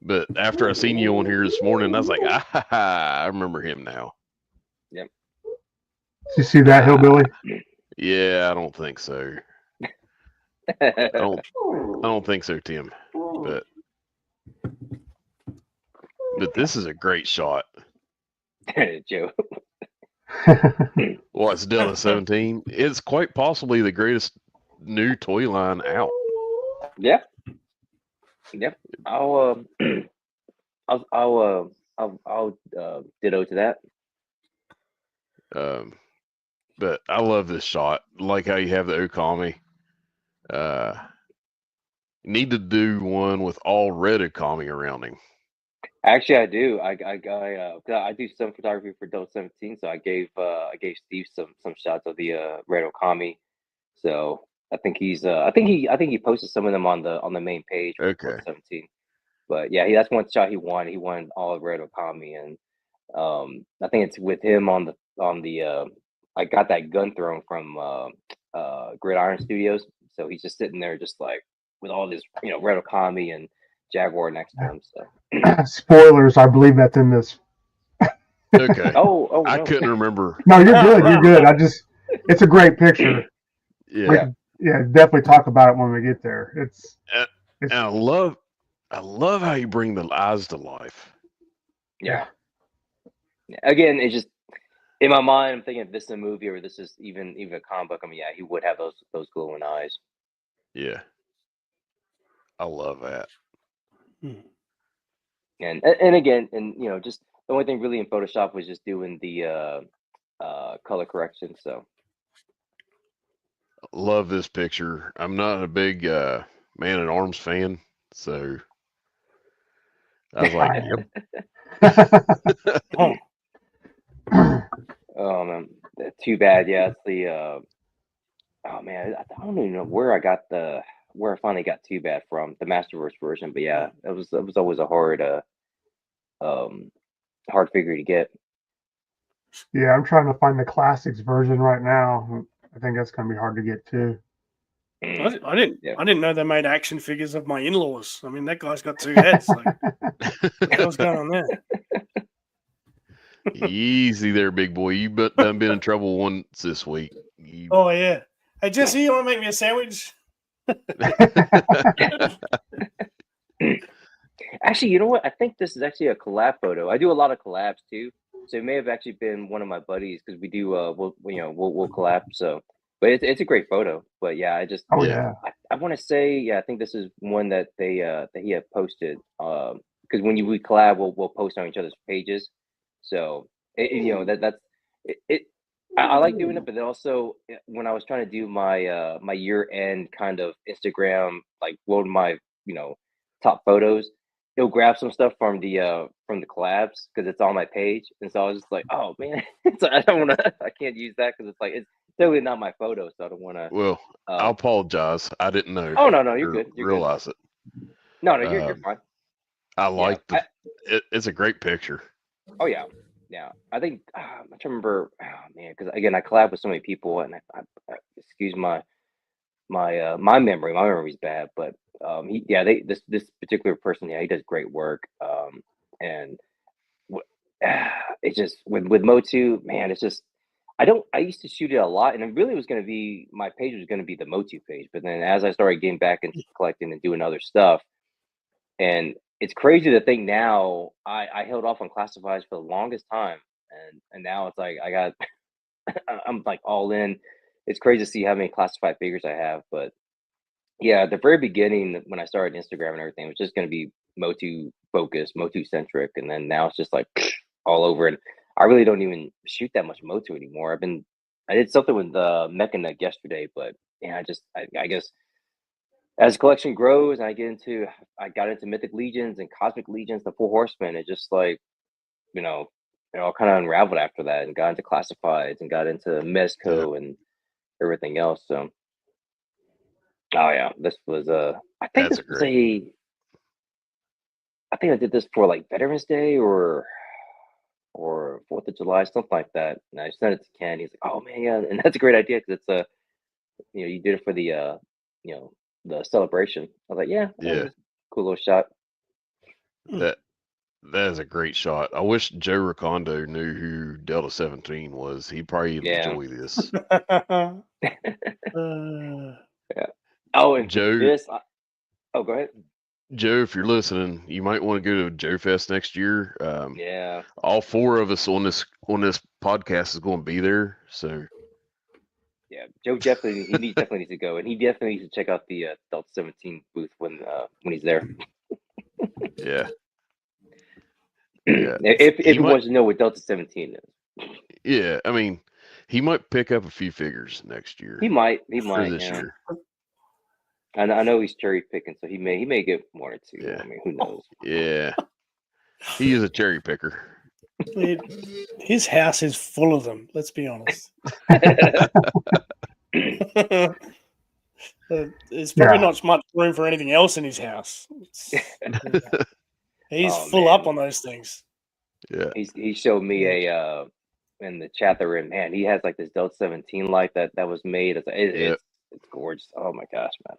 A: But after I seen you on here this morning, I was like, I remember him now.
D: Yep.
B: Did you see that, Hillbilly?
A: Yeah, I don't think so. I don't think so, Tim. But this is a great shot.
D: Joe.
A: Well, it's Delta 17. It's quite possibly the greatest new toy line out.
D: Yeah. Yep. I'll ditto to that.
A: But I love this shot. Like how you have the Okami. Need to do one with all red Okami around him.
D: Actually, I do. I do some photography for Delta 17, so I gave Steve some shots of the red Okami. So I think I think he posted some of them on the main page for Delta 17. But yeah, that's one shot he won. He won all red Okami, and I think it's with him on the I got that gun thrown from Gridiron Studios, so he's just sitting there just like with all this red Okami and Jaguar next to him. So
B: spoilers, I believe that's in this.
A: Okay.
D: Oh, no.
A: I couldn't remember.
B: No, you're good. You're good. It's a great picture.
A: Yeah.
B: Definitely talk about it when we get there. It's
A: and I love how you bring the eyes to life.
D: Yeah. Again, it's just in my mind, I'm thinking if this is a movie or this is even a comic book. I mean, yeah, he would have those glowing eyes.
A: Yeah. I love that.
D: And again, just the only thing really in Photoshop was just doing the color correction. So
A: love this picture. I'm not a big Man at Arms fan, so I was like, yep.
D: Oh man, too bad. Yeah, it's the oh man, I don't even know where I finally got Too Bad from, the Masterverse version. But yeah, it was always a hard figure to get.
B: Yeah, I'm trying to find the classics version right now. I think that's gonna be hard to get too.
C: I didn't know they made action figures of my in-laws. I mean, that guy's got two heads. Like, what's going on there?
A: Easy there, big boy. You done been in trouble once this week.
C: Oh yeah. Hey Jesse, you want to make me a sandwich?
D: Actually, you know what? I think this is actually a collab photo. I do a lot of collabs too, so it may have actually been one of my buddies because we do. We'll collab. So, but it's a great photo. But yeah, I just I want to say I think this is one that he had posted. Because when we collab, we'll post on each other's pages. So that's it. I like doing it, but then also when I was trying to do my my year end kind of Instagram, like load my top photos, it'll grab some stuff from the collabs because it's on my page, and so I was just like, oh man, so I don't want to, I can't use that because it's like it's totally not my photo, so I don't want to.
A: Well, I apologize. I didn't know.
D: Oh no, you're good. You're
A: realize
D: good.
A: it.
D: No, you're fine.
A: I like it's a great picture.
D: Oh yeah. I think I'm trying to remember. Oh man, because again, I collab with so many people, and I excuse my memory. My memory's bad, but this particular person, he does great work. And it's just with Motu, man, it's just I used to shoot it a lot, and it really was going to be my page was going to be the Motu page, but then as I started getting back into collecting and doing other stuff, and it's crazy to think now I held off on classifieds for the longest time, and now it's like I'm like all in. It's crazy to see how many classified figures I have, but yeah, at the very beginning when I started Instagram and everything, it was just going to be Motu focused, Motu centric, and then now it's just like all over. And I really don't even shoot that much Motu anymore. I did something with the Mechanic yesterday, but yeah, I guess as the collection grows and I got into Mythic Legions and Cosmic Legions, the Four Horsemen, it just like, it all kind of unraveled after that and got into classifieds and got into Mezco and everything else. So, oh yeah, this was I think this was I think I did this for like Veterans Day or 4th of July, something like that. And I sent it to Ken. He's like, "Oh man, yeah," and that's a great idea because it's you did it for the the celebration. I was like, yeah, cool little shot.
A: That is a great shot. I wish Joe Ricondo knew who Delta 17 was. He'd probably enjoy this.
D: Yeah. Oh, and
A: Joe.
D: Go ahead.
A: Joe, if you're listening, you might want to go to Joe Fest next year.
D: Yeah.
A: All 4 of us on this podcast is going to be there. So.
D: Yeah, Joe definitely needs to go, and he definitely needs to check out the Delta 17 booth when he's there.
A: Yeah.
D: If he wants to know what Delta 17 is.
A: Yeah, I mean, he might pick up a few figures next year.
D: He might.
A: This year.
D: And I know he's cherry picking, so he may get 1 or 2.
A: Yeah.
D: I mean, who knows?
A: Yeah, he is a cherry picker.
C: His house is full of them. Let's be honest. There's probably not much room for anything else in his house. He's full up on those things.
A: Yeah,
D: he showed me in the chat that we're in. Man, he has like this Delta 17 light that was made. It's gorgeous. Oh my gosh, man.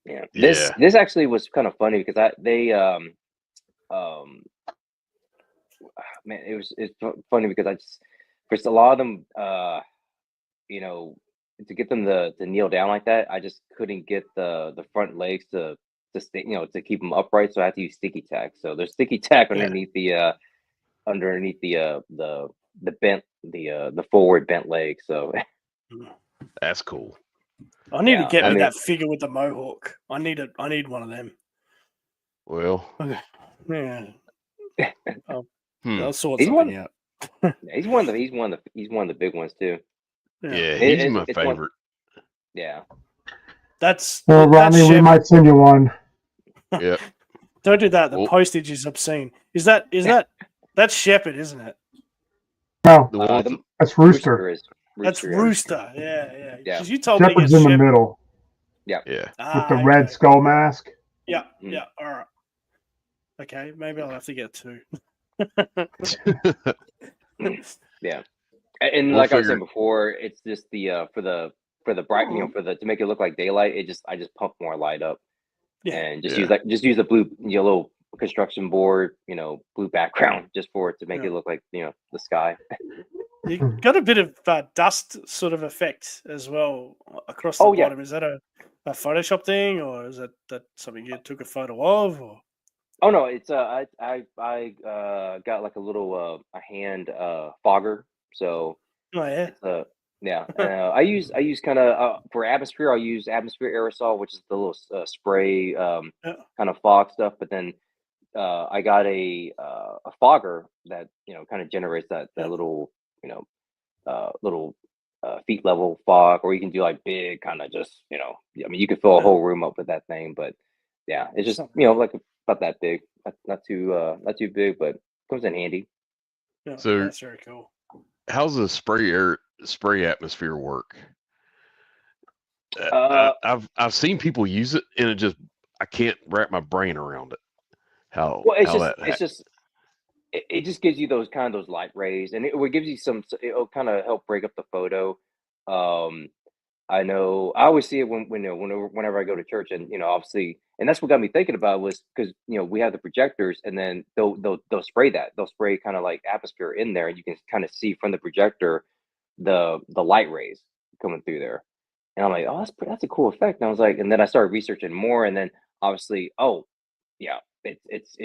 D: Yeah. This actually was kind of funny because man, it's funny because for a lot of them, to get them to kneel down like that, I just couldn't get the front legs to stay, to keep them upright. So I had to use sticky tack. So there's sticky tack underneath the bent the forward bent leg. So
A: that's cool.
C: I need to get me that figure with the mohawk. I need one of them.
A: Well,
C: yeah. I'll sort something out.
D: He's one of the big ones too.
A: Yeah, he's my favorite.
D: Yeah.
B: Ronnie, we might send you one.
A: Yeah.
C: Don't do that. The postage is obscene. Is that that's Shepherd, isn't it?
B: No, that's Rooster.
C: That's Rooster. Yeah.
D: Yeah.
C: You told
B: Shepherd's
C: me
B: in the middle.
D: Yeah.
B: With the red skull mask.
C: Yeah. Yeah. All right. Okay, maybe I'll have to get 2.
D: Yeah. And like I was saying before, it's just the for the bright, to make it look like daylight. I just pump more light up, and use the blue little construction board, blue background just for it to make it look like the sky.
C: You got a bit of dust sort of effect as well across the bottom. Is that a Photoshop thing, or is that something you took a photo of? Or?
D: Oh no, it's I got like a little a hand fogger. So I use kind of for atmosphere. I'll use atmosphere aerosol, which is the little spray kind of fog stuff. But then I got a fogger that kind of generates that little little feet level fog, or you can do like big kind of just I mean you could fill a whole room up with that thing. But yeah, it's just like about that big, not too big, but comes in handy.
C: Yeah,
A: So-
C: that's very cool.
A: How's the spray atmosphere work? I've seen people use it, and I can't wrap my brain around it.
D: Well, it just gives you those light rays, and it gives you it'll kind of help break up the photo. I know I always see it whenever I go to church, and obviously, and that's what got me thinking about was because we have the projectors, and then they'll spray kind of like atmosphere in there, and you can kind of see from the projector the light rays coming through there, and I'm like, oh, that's a cool effect. And I was like, and then I started researching more, and then obviously, oh yeah, it's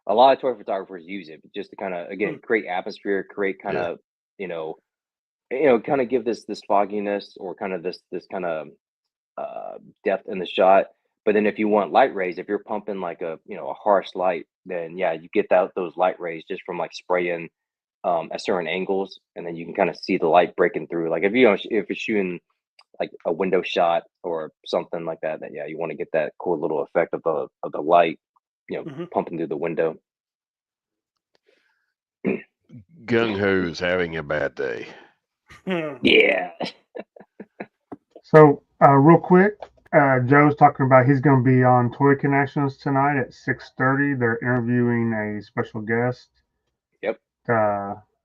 D: a lot of toy photographers use it just to kind of again create atmosphere, create kind of kind of give this fogginess or kind of this kind of depth in the shot. But then if you want light rays, if you're pumping like a harsh light, then yeah, you get those light rays just from like spraying at certain angles, and then you can kind of see the light breaking through. Like if you're shooting like a window shot or something like that, then yeah, you want to get that cool little effect of the light, pumping through the window.
A: Gung Ho is having a bad day.
D: Yeah.
B: So, real quick, Joe's talking about he's going to be on Toy Connections tonight at 6:30. They're interviewing a special guest.
D: Yep.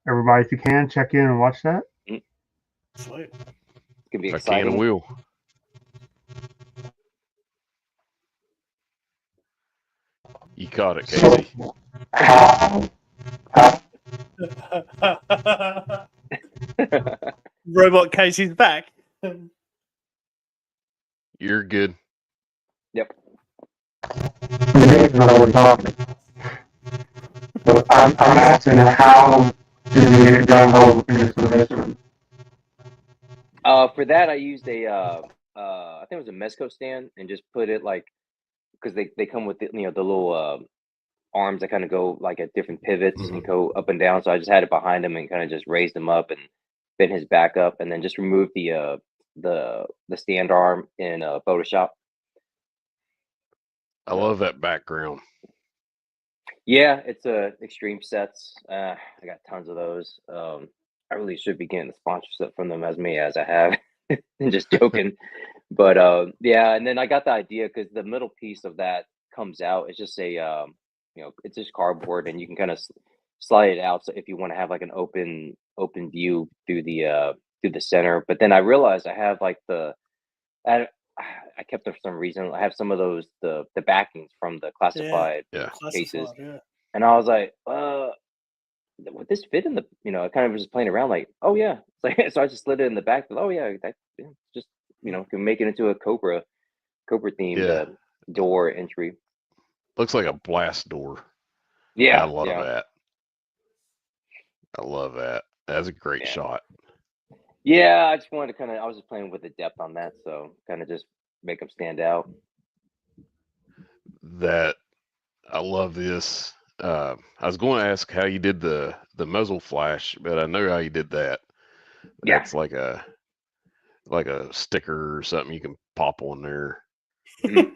B: Everybody, if you can, check in and watch that.
C: Sweet.
D: It's gonna be
A: If I can, I
D: exciting.
A: will. You caught it, Casey.
C: Robot Casey's back.
A: You're good.
D: Yep.
B: So I'm asking how did you get Gung Ho in this position?
D: For that I used I think it was a Mezco stand, and just put it like, because they come with the little arms that kind of go like at different pivots and go up and down. So I just had it behind him and kind of just raised him up and bent his back up, and then just removed the stand arm in Photoshop.
A: I love that background.
D: Yeah, it's Extreme Sets. I got tons of those. I really should be getting the sponsorship from them as I have. Just joking. But yeah, and then I got the idea because the middle piece of that comes out. It's just it's just cardboard, and you can kind of slide it out. So if you want to have like an open view through the center. But then I realized I have like I kept them for some reason. I have some of those the backings from the classified cases, and I was like, would this fit in the? I kind of was just playing around, like, oh yeah, so I just slid it in the back. Oh yeah, that just can make it into a Cobra themed door entry.
A: Looks like a blast door.
D: Yeah,
A: I love that. I love that. That's a great shot.
D: Yeah, I just wanted to I was just playing with the depth on that, so kind of just make them stand out.
A: That I love this. I was going to ask how you did the muzzle flash, but I know how you did that. That's like a sticker or something you can pop on there.
D: Well,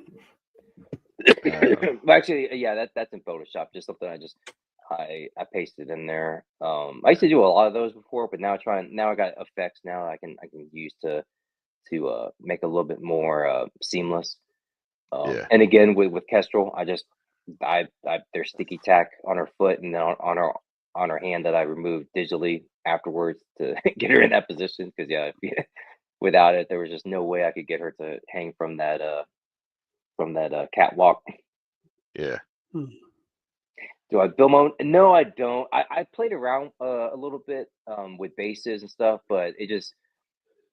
D: actually, yeah, that's in Photoshop. Just something I pasted in there. I used to do a lot of those before, but now I got effects now I can use to make a little bit more seamless. And again with Kestrel, there's sticky tack on her foot and then on her hand that I removed digitally afterwards to get her in that position, because without it there was just no way I could get her to hang from that catwalk.
A: Yeah.
D: Do I build my own? No, I don't. I played around a little bit with bases and stuff, but it just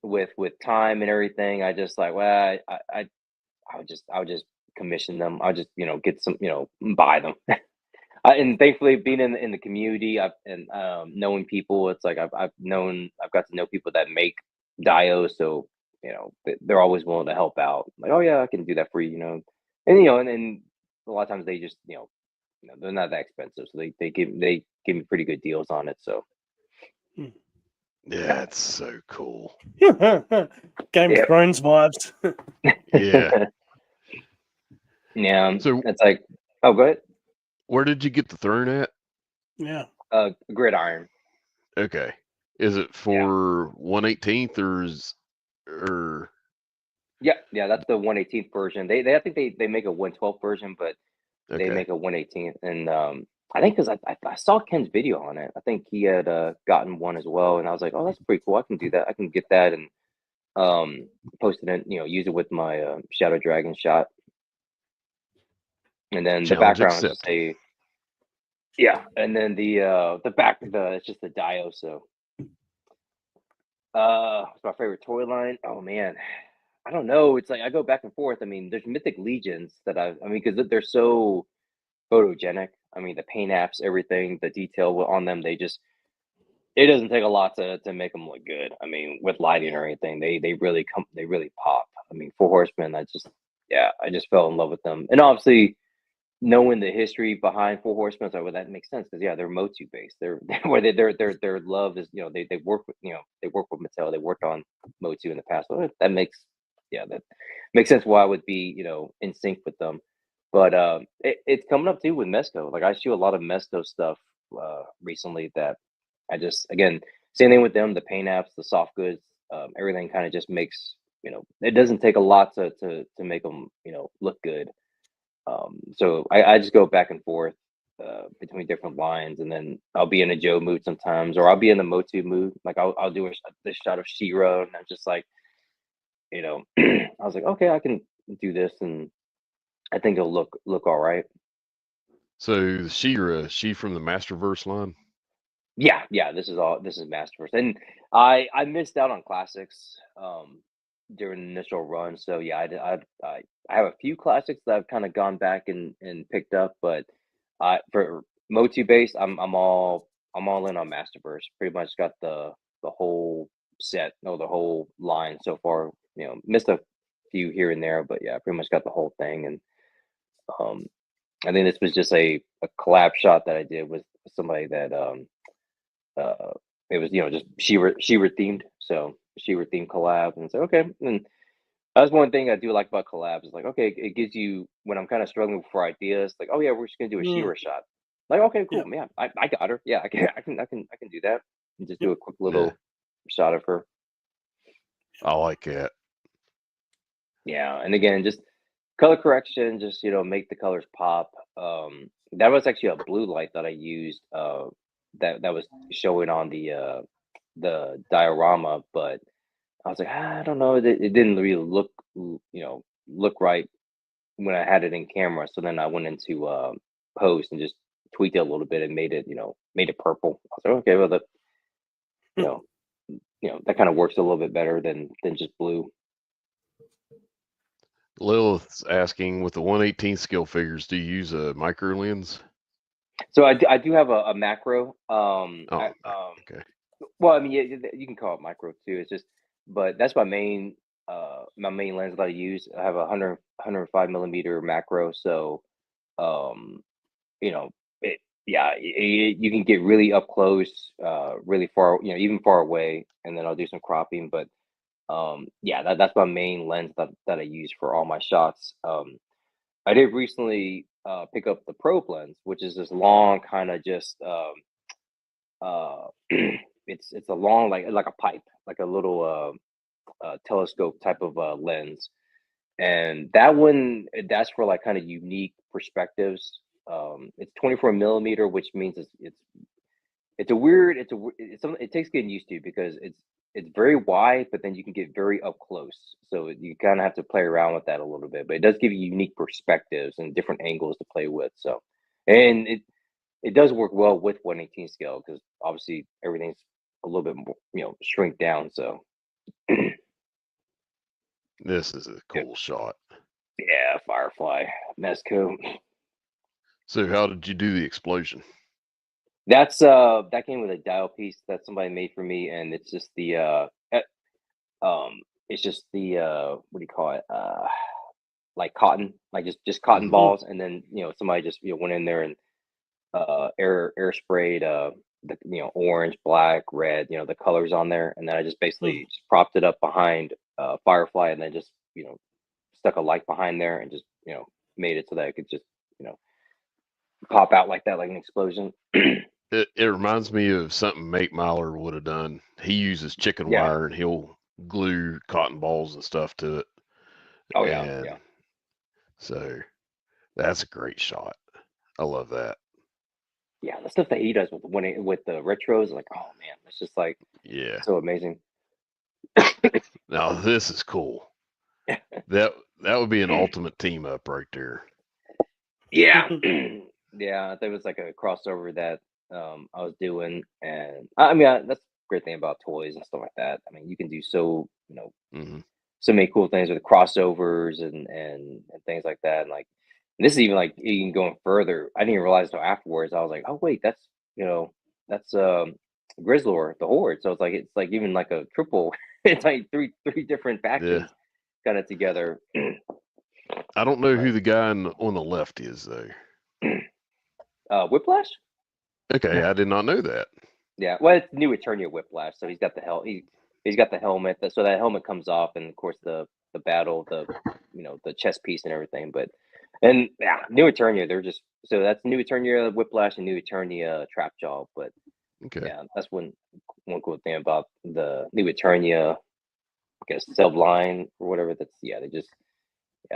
D: with time and everything, I just like, well, I would just commission them. I'll just get some, buy them. And thankfully, being in the community, and knowing people, it's like I've got to know people that make dios, so they're always willing to help out. Like, oh yeah, I can do that for you, and a lot of times they just they're not that expensive, so they give me pretty good deals on it. So
A: yeah, it's so cool.
C: Game of Thrones vibes.
A: Yeah.
D: Yeah,
A: So
D: it's like, oh, go ahead.
A: where did you get the throne at?
C: Yeah.
D: Gridiron.
A: Okay. Is it for 1/18th or
D: Yeah, that's the 1/18th version. They I think they make a 1/12th version, but they
A: okay?
D: make a 1/18th, and I think because I saw Ken's video on it. I think he had gotten one as well, and I was like, oh, that's pretty cool. I can do that. I can get that and post it in, use it with my Shadow Dragon shot, and then the
A: Challenge
D: background is just
A: accepted.
D: and then the back it's just the Dio. So what's my favorite toy line? Oh man, I don't know. It's like I go back and forth. I mean, there's Mythic Legions that I mean, because they're so photogenic. I mean, the paint apps, everything, the detail on them, it doesn't take a lot to make them look good. I mean, with lighting or anything, they really pop. I mean, Four Horsemen, I just fell in love with them. And obviously knowing the history behind Four Horsemen, I was like, well, that makes sense because they're Motu based. They're where their love is, they work with they work with Mattel. They worked on Motu in the past. So that makes sense why I would be in sync with them. But it's coming up too with Mesco. Like I shoot a lot of Mesco stuff recently that I just again same thing with them. The paint apps, the soft goods, everything kind of just makes it doesn't take a lot to make them look good. So I just go back and forth between different lines, and then I'll be in a Joe mood sometimes, or I'll be in a Motu mood. Like I'll do this shot of She-Ra, and I'm just like, I was like, okay, I can do this, and I think it'll look all right.
A: So the She-Ra, she from the Masterverse line.
D: Yeah. This is Masterverse, and I missed out on classics during the initial run. So yeah, I have a few classics that I've kind of gone back and picked up, but for Motu based, I'm all in on Masterverse. Pretty much got the whole set, no, the whole line so far. Missed a few here and there, but yeah, pretty much got the whole thing. And I think this was just a collab shot that I did with somebody that it was just She-Ra themed, so She-Ra themed collab, and so okay, and that's one thing I do like about collabs is like, okay, it gives you when I'm kind of struggling for ideas, like, oh yeah, we're just gonna do a She-Ra shot. Like, okay, cool,
C: Yeah.
D: man, I got her. Yeah, I can do that, and just do a quick little
A: Yeah.
D: shot of her.
A: I like that.
D: Yeah, and again, just color correction, just make the colors pop. That was actually a blue light that I used. That was showing on the diorama, but I was like, I don't know, it didn't really look right when I had it in camera. So then I went into post and just tweaked it a little bit and made it purple. I was like, okay, well that kind of works a little bit better than just blue.
A: Lilith's asking, with the 1/18 scale figures, do you use a micro lens?
D: So I do have a macro.
A: Okay.
D: Well, I mean, you can call it micro too. It's just, but that's my main lens that I use. I have a 105 millimeter macro. So, you know, you can get really up close, really far, even far away, and then I'll do some cropping. But that's my main lens that I use for all my shots. I did recently pick up the probe lens, which is this long kind of just it's a long like a pipe, like a little telescope type of lens, and that's for like kind of unique perspectives. It's 24 millimeter, which means it's something it takes getting used to because it's very wide, but then you can get very up close. So you kind of have to play around with that a little bit, but it does give you unique perspectives and different angles to play with. So, and it does work well with 1/18 scale because obviously everything's a little bit more, shrink down. So,
A: This is a cool shot.
D: yeah, Firefly, Mesco.
A: So how did you do the explosion?
D: That's that came with a dial piece that somebody made for me, and it's just it's just the what do you call it? Like cotton, like just cotton balls, and then somebody just went in there and air sprayed the orange, black, red, the colors on there, and then I just basically just propped it up behind Firefly, and then just stuck a light behind there, and just made it so that it could just pop out like that, like an explosion.
A: It reminds me of something Mate Myler would have done. He uses chicken
D: Yeah.
A: wire and he'll glue cotton balls and stuff to it.
D: Oh yeah,
A: And
D: yeah.
A: so that's a great shot. I love that.
D: Yeah, the stuff that he does with the retros, like, oh man, it's just like so amazing.
A: Now this is cool. That would be an ultimate team up right there.
D: Yeah. Yeah, there was like a crossover that I was doing, and I mean that's the great thing about toys and stuff like that. I mean, you can do so so many cool things with crossovers and things like that. And like this is even like even going further. I didn't even realize until afterwards. I was like, oh wait, that's Grizzlor, the Horde. So it's like even like a triple. It's like three different factions kind of together.
A: I don't know who the guy on the left is though.
D: Whiplash.
A: Okay, I did not know that.
D: Yeah, well, it's New Eternia Whiplash. So he's got the he's got the helmet. So that helmet comes off, and of course the battle, the the chest piece and everything. But and yeah, New Eternia, they're just so that's New Eternia Whiplash and New Eternia Trapjaw. But yeah, that's one cool thing about the New Eternia, I guess, sub-line or whatever. That's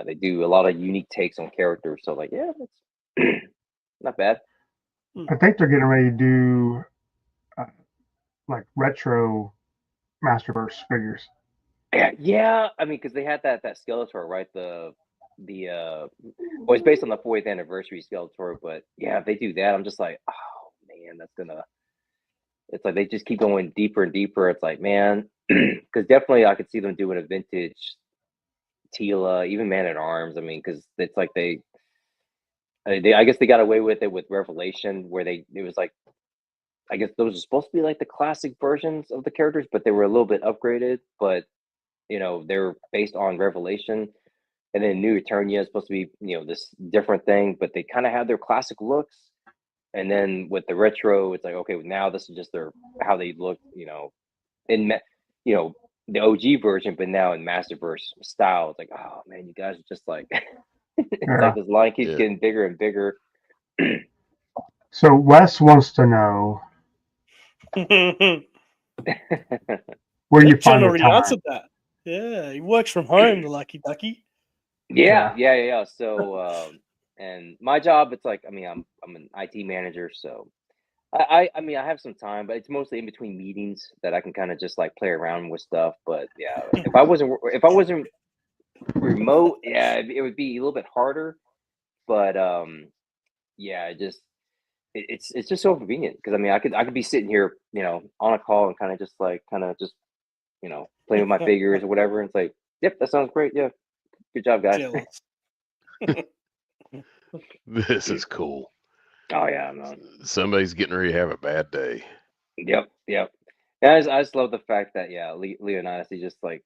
D: they do a lot of unique takes on characters. So like that's not bad.
B: I think they're getting ready to do like retro Masterverse figures.
D: Yeah. I mean, because they had that Skeletor, right? Well, it's based on the 40th anniversary Skeletor, but yeah, if they do that, I'm just like, oh man, it's like they just keep going deeper and deeper. It's like, man, because definitely I could see them doing a vintage Tila, even Man at Arms. I mean, because it's like I guess they got away with it with Revelation, where it was like, I guess those are supposed to be like the classic versions of the characters, but they were a little bit upgraded. But they're based on Revelation, and then New Eternia is supposed to be this different thing, but they kind of have their classic looks. And then with the retro, it's like, okay, now this is just how they look, in the OG version, but now in Masterverse style. It's like, oh man, you guys are just like, it's like this line keeps getting bigger and bigger.
B: So Wes wants to know where you
C: John
B: find the
C: already
B: time.
C: answered that. Yeah, he works from home, the lucky ducky.
D: Yeah. So, and my job, it's like, I mean, I'm an IT manager, so I mean, I have some time, but it's mostly in between meetings that I can kind of just like play around with stuff. But yeah, if I wasn't remote, yeah, it would be a little bit harder. But yeah, it's just so convenient because I mean, I could be sitting here, on a call and kind of just playing with my figures or whatever. And it's like, yep, that sounds great. Yeah, good job, guys.
A: This is cool.
D: Oh yeah, man.
A: Somebody's getting ready to have a bad day.
D: Yep. Yeah, I just love the fact that Leonidas, he just like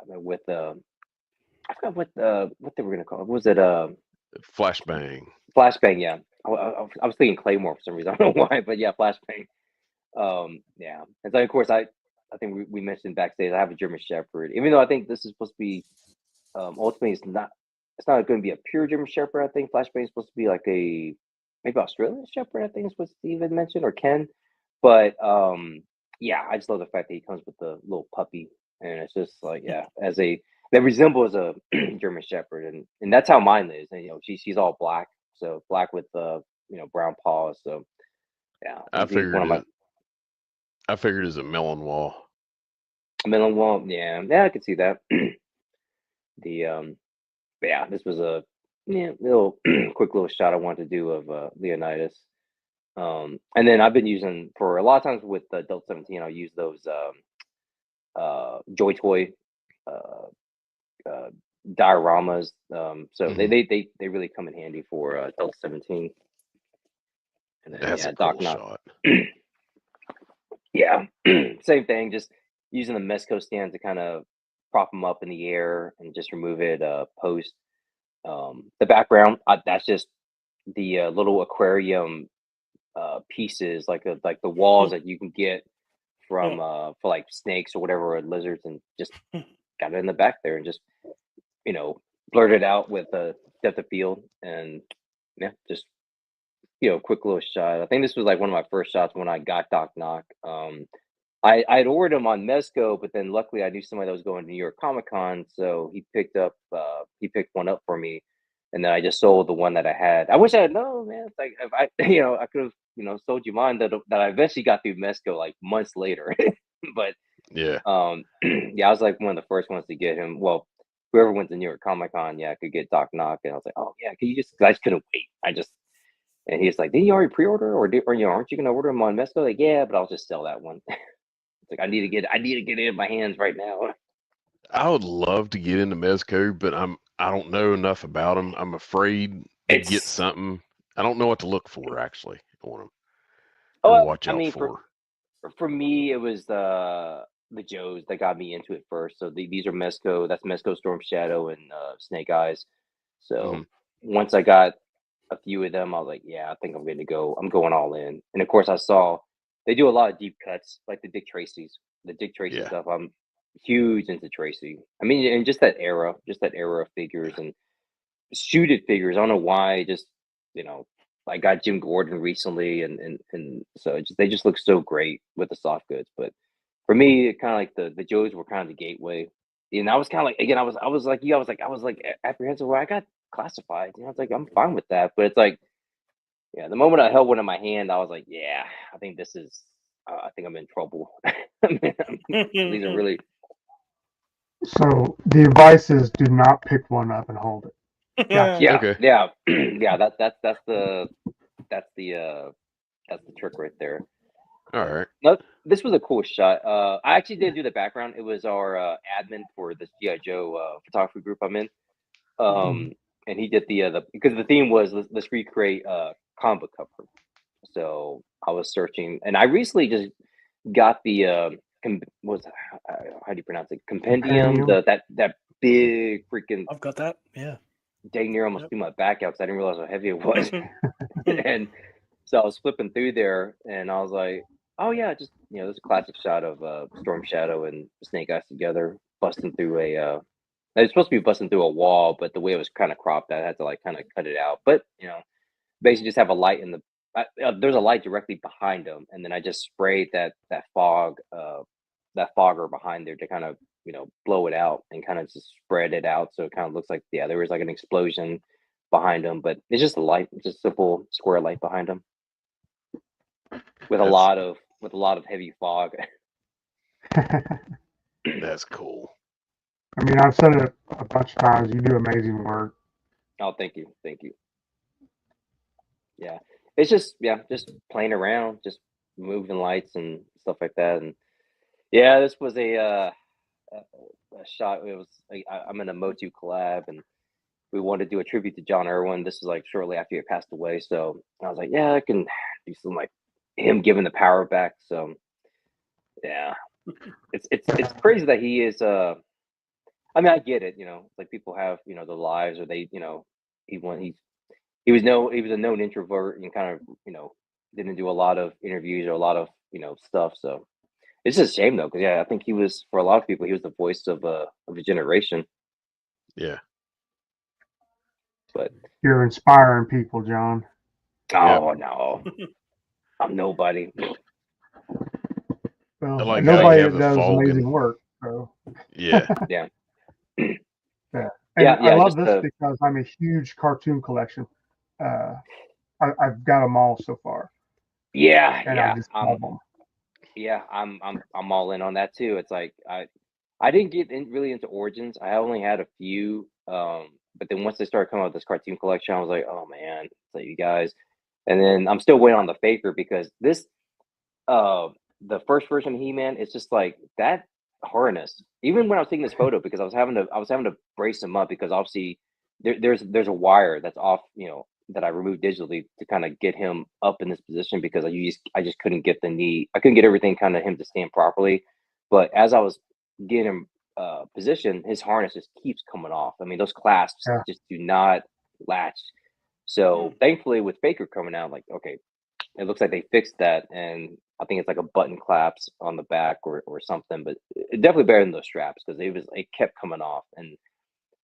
D: with I forgot what they were gonna call it. Was it
A: Flashbang?
D: Flashbang? Yeah, I was thinking Claymore for some reason. I don't know why, but yeah, Flashbang. Yeah, and so of course I think we mentioned backstage I have a German Shepherd, even though I think this is supposed to be ultimately it's not going to be a pure German Shepherd. I think Flashbang is supposed to be like a maybe Australian Shepherd. I think is what Steven mentioned or Ken, but yeah, I just love the fact that he comes with the little puppy, and it's just like that resembles a German Shepherd, and that's how mine is. And she's all black, so black with brown paws. So yeah,
A: I figured it's a Malinois.
D: Malinois, yeah, I could see that. But yeah, this was a little quick little shot I wanted to do of Leonidas. And then I've been using for a lot of times with the Delta 17, I'll use those Joy Toy dioramas. So they really come in handy for Delta 17. And then,
A: that's a cool shot.
D: Yeah, same thing. Just using the Mesco stand to kind of prop them up in the air and just remove it post. The background, that's just the little aquarium pieces, like the walls that you can get from for like snakes or whatever, or lizards, and just got it in the back there and just blurred it out with depth of field, and yeah, just quick little shot. I think this was like one of my first shots when I got Doc Knock. I'd ordered him on Mezco, but then luckily I knew somebody that was going to New York Comic Con, so he picked one up for me, and then I just sold the one that I had. I wish I had known, man. It's like if I I could have sold you mine that I eventually got through Mezco like months later, but
A: Yeah.
D: yeah, I was like one of the first ones to get him. Well, whoever went to New York Comic Con, yeah, I could get Doc Knock, and I was like, oh yeah, can you just? Cause I just couldn't wait. And he's like, didn't you already pre-order, or aren't you gonna order him on Mezco? Like, yeah, but I'll just sell that one. It's like I need to get it in my hands right now.
A: I would love to get into Mezco, but I don't know enough about them. I'm afraid to get
D: It's
A: something. I don't know what to look for actually on them
D: oh,
A: or watch
D: I
A: out
D: mean,
A: for.
D: for me, it was the Joes that got me into it first. So these are Mezco. That's Mezco, Storm Shadow, and Snake Eyes. So once I got a few of them, I was like, yeah, I think I'm going to go. I'm going all in. And of course, I saw they do a lot of deep cuts, like the Dick Tracy's,
A: Yeah.
D: stuff. I'm huge into Tracy. I mean, and just that era of figures and suited figures. I don't know why. Just I got Jim Gordon recently, and so they just look so great with the soft goods. But for me, it kind of like the Joes were kind of the gateway. And I was kind of like, again, I was like you, I was like apprehensive where I got classified. I was like, I'm fine with that, but it's like, yeah, the moment I held one in my hand, I was like, yeah, I think this is, I think I'm in trouble. These are really.
B: So the advice is do not pick one up and hold it. Gotcha.
D: Yeah,
A: Okay.
D: yeah, yeah. That's the trick right there.
A: All right.
D: No, this was a cool shot. I actually didn't do the background. It was our admin for this GI Joe photography group I'm in. And he did the because the theme was let's recreate comic book cover. So I was searching, and I recently just got the what's how do you pronounce it? Compendium. That big freaking.
C: I've got that. Yeah.
D: Dang near almost threw my back out because I didn't realize how heavy it was. And so I was flipping through there, and I was like, oh yeah, just there's a classic shot of Storm Shadow and Snake Eyes together busting through a. It was supposed to be busting through a wall, but the way it was kind of cropped, I had to like kind of cut it out. But basically just have a light in the. There's a light directly behind them, and then I just sprayed that fog, that fogger behind there to kind of blow it out and kind of just spread it out, so it kind of looks like there was like an explosion behind them, but it's just a light, just simple square light behind them with a lot of heavy fog.
A: That's cool.
B: I mean, I've said it a bunch of times. You do amazing work.
D: Oh, thank you. Yeah, it's just playing around, just moving lights and stuff like that. And yeah, this was a shot. It was I'm in a Motu collab, and we wanted to do a tribute to John Irwin. This was like shortly after he passed away, so I was like, yeah, I can do some like him giving the power back. So yeah, it's crazy that he is. I mean, I get it. It's like people have their lives, or they he was a known introvert and kind of didn't do a lot of interviews or a lot of stuff. So it's just a shame though, because I think he was, for a lot of people, he was the voice of a generation.
A: Yeah.
D: But
B: you're inspiring people, John.
D: Oh no, I'm nobody.
B: Well,
A: like
B: nobody that does amazing work. So
A: yeah.
D: Yeah.
B: Yeah. And
D: Yeah,
B: I love
D: just
B: this because I'm a huge cartoon collection. I've got them all so far.
D: Yeah,
B: And
D: yeah.
B: I just love them.
D: Yeah, I'm all in on that too. It's like I didn't get really into Origins. I only had a few. But then once they started coming out with this cartoon collection, I was like, oh man, it's like you guys. And then I'm still waiting on the Faker, because this the first version of He-Man, it's just like that harness. Even when I was taking this photo, because I was having to brace him up, because obviously there's a wire that's off, that I removed digitally to kind of get him up in this position, because I just couldn't get the knee. I couldn't get everything kind of him to stand properly. But as I was getting him positioned, his harness just keeps coming off. I mean, those clasps just do not latch. So thankfully, with Faker coming out, like, okay, it looks like they fixed that, and I think it's like a button clasp on the back or something. But it definitely better than those straps, because it kept coming off. And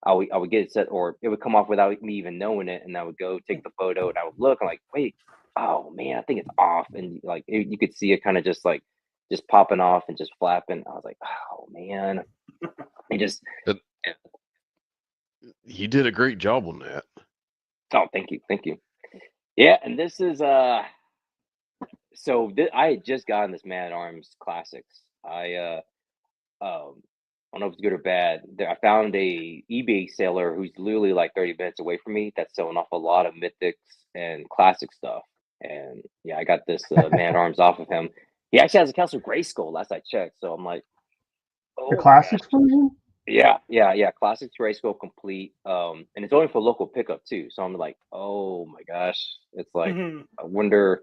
D: I would get it set, or it would come off without me even knowing it, and I would go take the photo, and I would look, I'm like, wait, oh man, I think it's off, and like you could see it kind of just popping off and just flapping. I was like, oh man, it just.
A: But you did a great job on that.
D: Oh, thank you. Yeah, and this is so I had just gotten this Man at Arms Classics. I don't know if it's good or bad. I found a eBay seller who's literally like 30 minutes away from me that's selling off a lot of mythics and classic stuff. And yeah, I got this Man at Arms off of him. He actually has a Castle Grayskull last I checked. So I'm like,
B: The classics version?
D: Yeah. Classics Grayskull complete. And it's only for local pickup too. So I'm like, oh my gosh. It's like I wonder,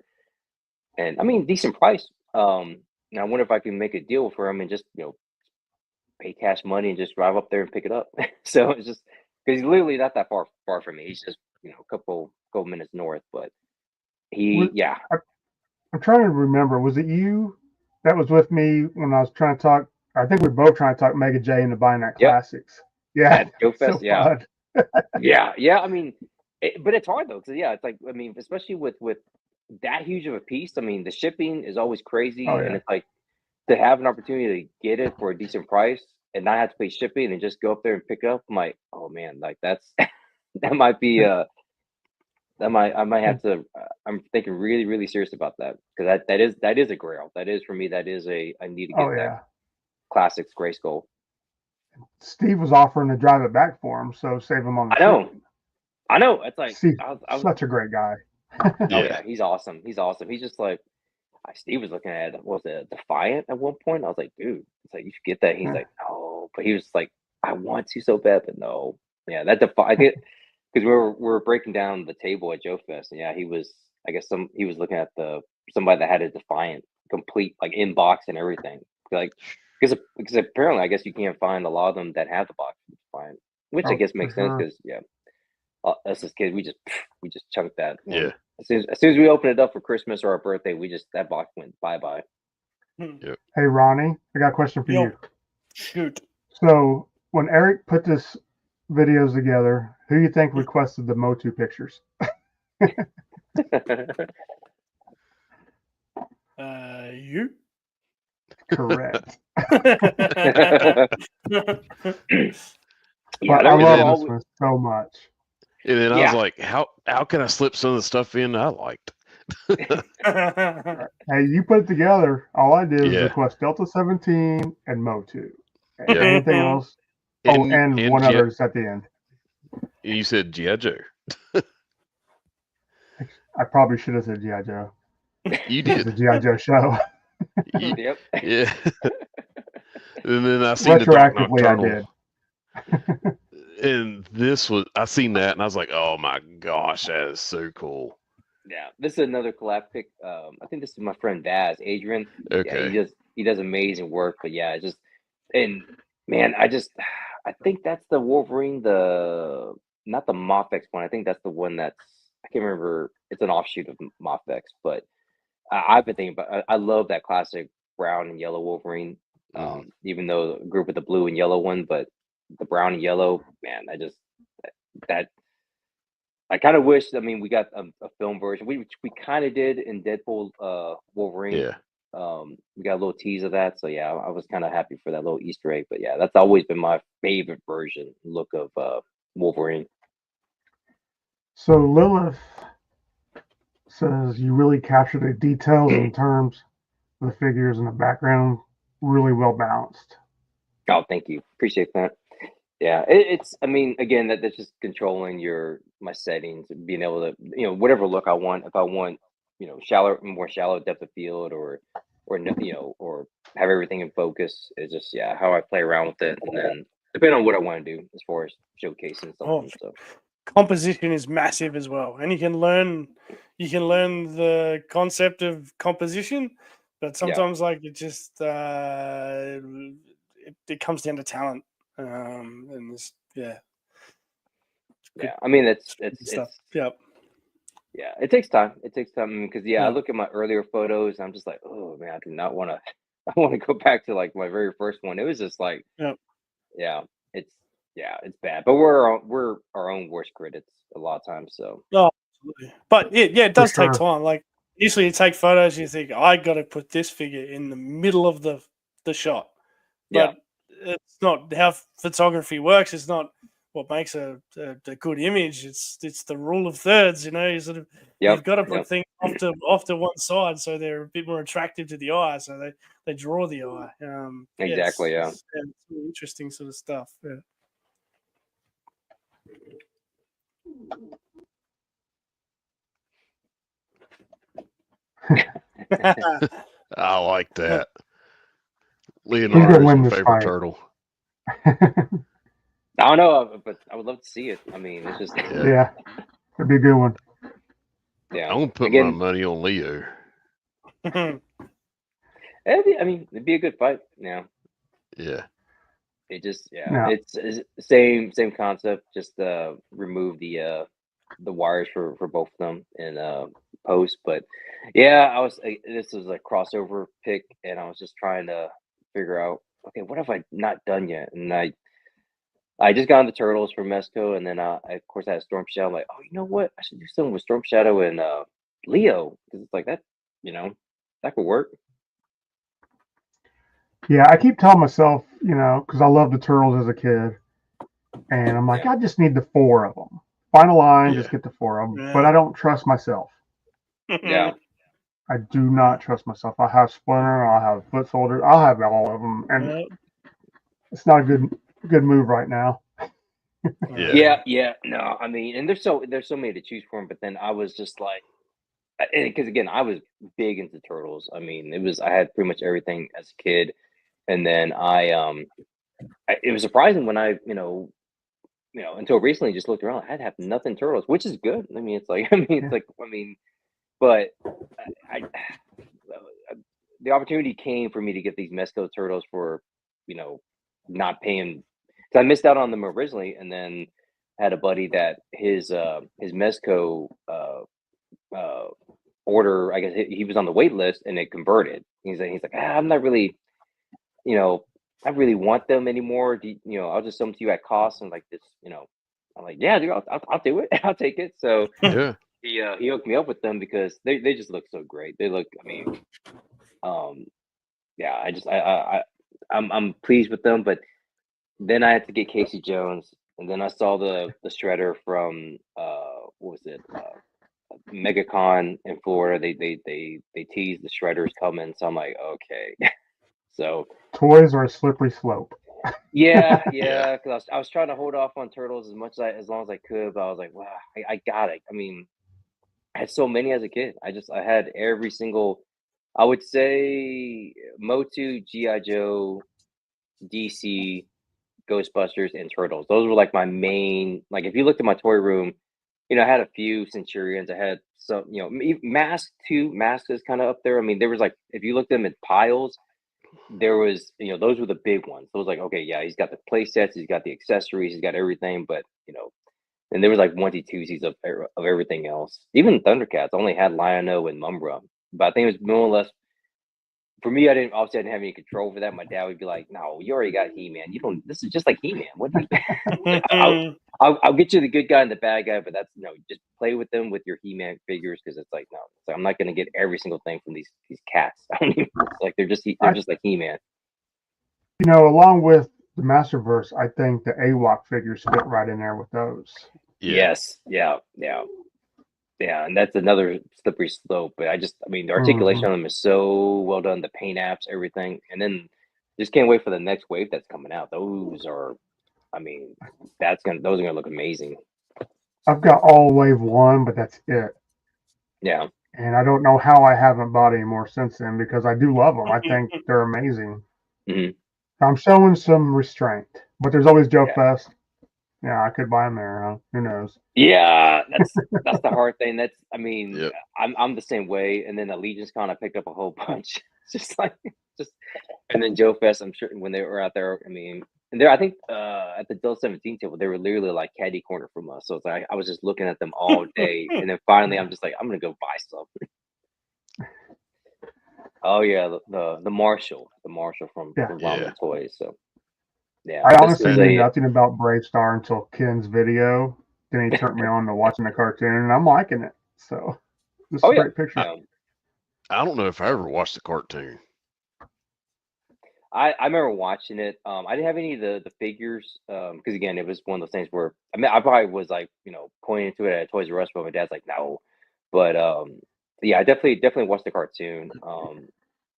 D: and I mean decent price. And I wonder if I can make a deal for him and just pay cash money and just drive up there and pick it up. So it's just because he's literally not that far from me. He's just a couple minutes north. But I'm
B: trying to remember. Was it you that was with me when I was trying to talk? I think we were both trying to talk Mega J into buying that Classics. Yeah,
D: Joe Fest,
B: so fun.
D: yeah. I mean, but it's hard though, because it's like, I mean, especially with that huge of a piece. I mean, the shipping is always crazy, and it's like to have an opportunity to get it for a decent price and not have to pay shipping and just go up there and pick up. I'm like, oh man, like that's that might be I might have to. I'm thinking really, really serious about that, because that is a grail. That is for me. That is I need to get that Classics Grayskull.
B: Steve was offering to drive it back for him, so save him on the shipping.
D: I know. It's like
B: Steve, such a great guy.
D: Oh yeah, he's awesome. He's just like, Steve was looking at what was it, Defiant at one point. I was like, dude, it's like you should get that. He's like, no, but he was like, I want to so bad, but no. Yeah, that Defiant, because we were breaking down the table at Joe Fest, and yeah, he was, I guess he was looking at somebody that had a Defiant complete like in box and everything, like because apparently I guess you can't find a lot of them that have the box of Defiant, which I guess makes sense because us as kids we just chunked that.
A: Yeah.
D: As soon as we opened it up for Christmas or our birthday, that box went bye.
A: Yep.
B: Hey Ronnie, I got a question for you.
C: Shoot.
B: So when Eric put this videos together, who do you think requested the Motu pictures?
C: You?
B: Correct.
D: Yeah,
B: I love this one so much.
A: And then I was like, how can I slip some of the stuff in I liked?
B: Hey, you put it together. All I did was request Delta 17 and Motu. And anything else? And one other is at the end.
A: You said G.I. Joe.
B: I probably should have said G.I. Joe.
A: You did.
B: The G.I. Joe show.
A: Yep. Yeah. And then I seen the Dark Nocturnal. I did. And I seen that and I was like, oh my gosh, that is so cool.
D: Yeah, this is another collab pick. I think this is my friend Daz, Adrian.
A: Okay.
D: Yeah, he does amazing work. But yeah, I think that's the Wolverine, not the Mofex one. I think that's the one I can't remember. It's an offshoot of Mofex, but I've been thinking about. I love that classic brown and yellow Wolverine. Even though the group with the blue and yellow one, but the brown and yellow, man, I kind of wish. I mean, we got a film version. We kind of did in Deadpool Wolverine.
A: Yeah.
D: We got a little tease of that, so yeah, I was kind of happy for that little Easter egg. But yeah, that's always been my favorite look of Wolverine.
B: So Lilith says you really capture the details in terms of the figures and the background, really well balanced.
D: Oh, thank you, appreciate that. Yeah, it's. I mean, again, that's just controlling my settings, being able to, whatever look I want. If I want, more shallow depth of field, or or have everything in focus. It's just how I play around with it, and then depending on what I want to do as far as showcasing something. So
C: composition is massive as well, and you can learn the concept of composition, but sometimes like it just it comes down to talent. And this,
D: I mean, it's yeah, it takes time. Because I look at my earlier photos and I'm just like, oh man, I do not want to. I want to go back to like my very first one. It was just like, it's yeah, it's bad. But we're our own worst critics a lot of times. So
C: Oh, absolutely. But it does take
B: sure.
C: time. Like usually you take photos and you think, I got to put this figure in the middle of the shot.
D: yeah,
C: But it's not how photography works. It's not what makes a good image. It's the rule of thirds. You sort of
D: yep,
C: you've got to put
D: yep.
C: things off to one side so they're a bit more attractive to the eye. So they draw the eye.
D: Exactly, yeah.
C: It's really interesting sort of stuff. Yeah.
A: I like that.
B: Who's
A: Leonardo's
B: gonna win
A: my
B: this
A: favorite
B: fight?
A: turtle.
D: I don't know, but I would love to see it. I mean, it's just
B: Yeah, it'd be a good one.
D: yeah.
A: I'm gonna put my money on Leo.
D: It'd be a good fight. Yeah.
A: Yeah.
D: It just
B: Yeah.
D: it's same concept. Just remove the wires for both of them in post. But yeah, this was a crossover pick, and I was just trying to figure out, okay, what have I not done yet? And I just got the turtles from Mesco, and then of course I had Storm Shadow. I'm like, oh, you know what? I should do something with Storm Shadow and Leo, because it's like that, that could work.
B: Yeah, I keep telling myself, because I loved the turtles as a kid, and I'm like,
D: Yeah.
B: I just need the 4 of them. Final line,
A: Yeah.
B: just get the 4 of them.
C: Yeah.
B: But I don't trust myself.
D: Yeah.
B: I do not trust myself. I have Splinter, I'll have Foot Soldier, I'll have all of them, and it's not a good move right now.
D: Yeah. No, I mean, and there's so many to choose from, but then I was just like, because again, I was big into turtles. I mean, I had pretty much everything as a kid, and then it was surprising when I until recently just looked around, I'd have nothing turtles, which is good. I mean, it's like but the opportunity came for me to get these Mesco turtles for not paying, because I missed out on them originally, and then had a buddy that his Mesco order, I guess he was on the wait list and it converted. He's like, I'm not really, I really want them anymore. I'll just sell them to you at cost. And like this, I'm like, yeah, dude, I'll do it. I'll take it. So
A: Yeah.
D: he hooked me up with them because they just look so great. They look, I mean, yeah, I'm pleased with them. But then I had to get Casey Jones, and then I saw the shredder from what was it? MegaCon in Florida. They teased the shredders coming, so I'm like, okay. So
B: Toys are a slippery slope.
D: yeah, because I was trying to hold off on turtles as long as I could, but I was like, wow, I got it. I mean, I had so many as a kid. I had every single, I would say, Motu, GI Joe, DC, Ghostbusters, and Turtles. Those were like my main. Like if you looked at my toy room, I had a few Centurions. I had some, Mask too. Mask is kind of up there. I mean, there was like, if you looked at them in piles, there was, those were the big ones. Those like, okay, yeah, he's got the play sets, he's got the accessories, he's got everything, but and there was like onesie twosies of everything else. Even Thundercats only had Lion-O and Mumbra, but I think it was more or less. For me, I didn't have any control over that. My dad would be like, "No, you already got He-Man. You don't. This is just like He-Man. What do you?" I'll get you the good guy and the bad guy, but that's just play with them with your He-Man figures, because it's like, no, I'm not going to get every single thing from these cats. I don't even, like they're just like He-Man.
B: Along with the Masterverse, I think the AWOC figures fit right in there with those.
A: Yeah.
D: Yes, yeah, and that's another slippery slope. But the articulation on them is so well done. The paint apps, everything, and then just can't wait for the next wave that's coming out. Those are, those are gonna look amazing.
B: I've got all wave 1, but that's it.
D: Yeah.
B: And I don't know how I haven't bought any more since then, because I do love them. I think they're amazing.
D: Mm-hmm.
B: I'm showing some restraint, but there's always Joe Fest. Yeah, I could buy them there. Huh? Who knows?
D: Yeah, that's the hard thing.
A: Yep.
D: I'm the same way. And then Allegiance Con, I picked up a whole bunch. It's just and then Joe Fest, I'm sure when they were out there, and there, I think at the Dell 17 table, they were literally like caddy corner from us. So it's like I was just looking at them all day, and then finally I'm just like, I'm gonna go buy something. Oh yeah, the Marshall from Robin Toys. So Yeah,
B: I
D: this
B: honestly
D: is
B: knew nothing about Brave Star until Ken's video. Then he turned me on to watching the cartoon, and I'm liking it. So this is
D: Oh
B: a
D: yeah,
B: great picture.
A: I don't know if I ever watched the cartoon.
D: I remember watching it. I didn't have any of the figures because again, it was one of those things where I mean, I probably was like pointing to it at Toys R Us, but my dad's like no. But yeah, I definitely watched the cartoon.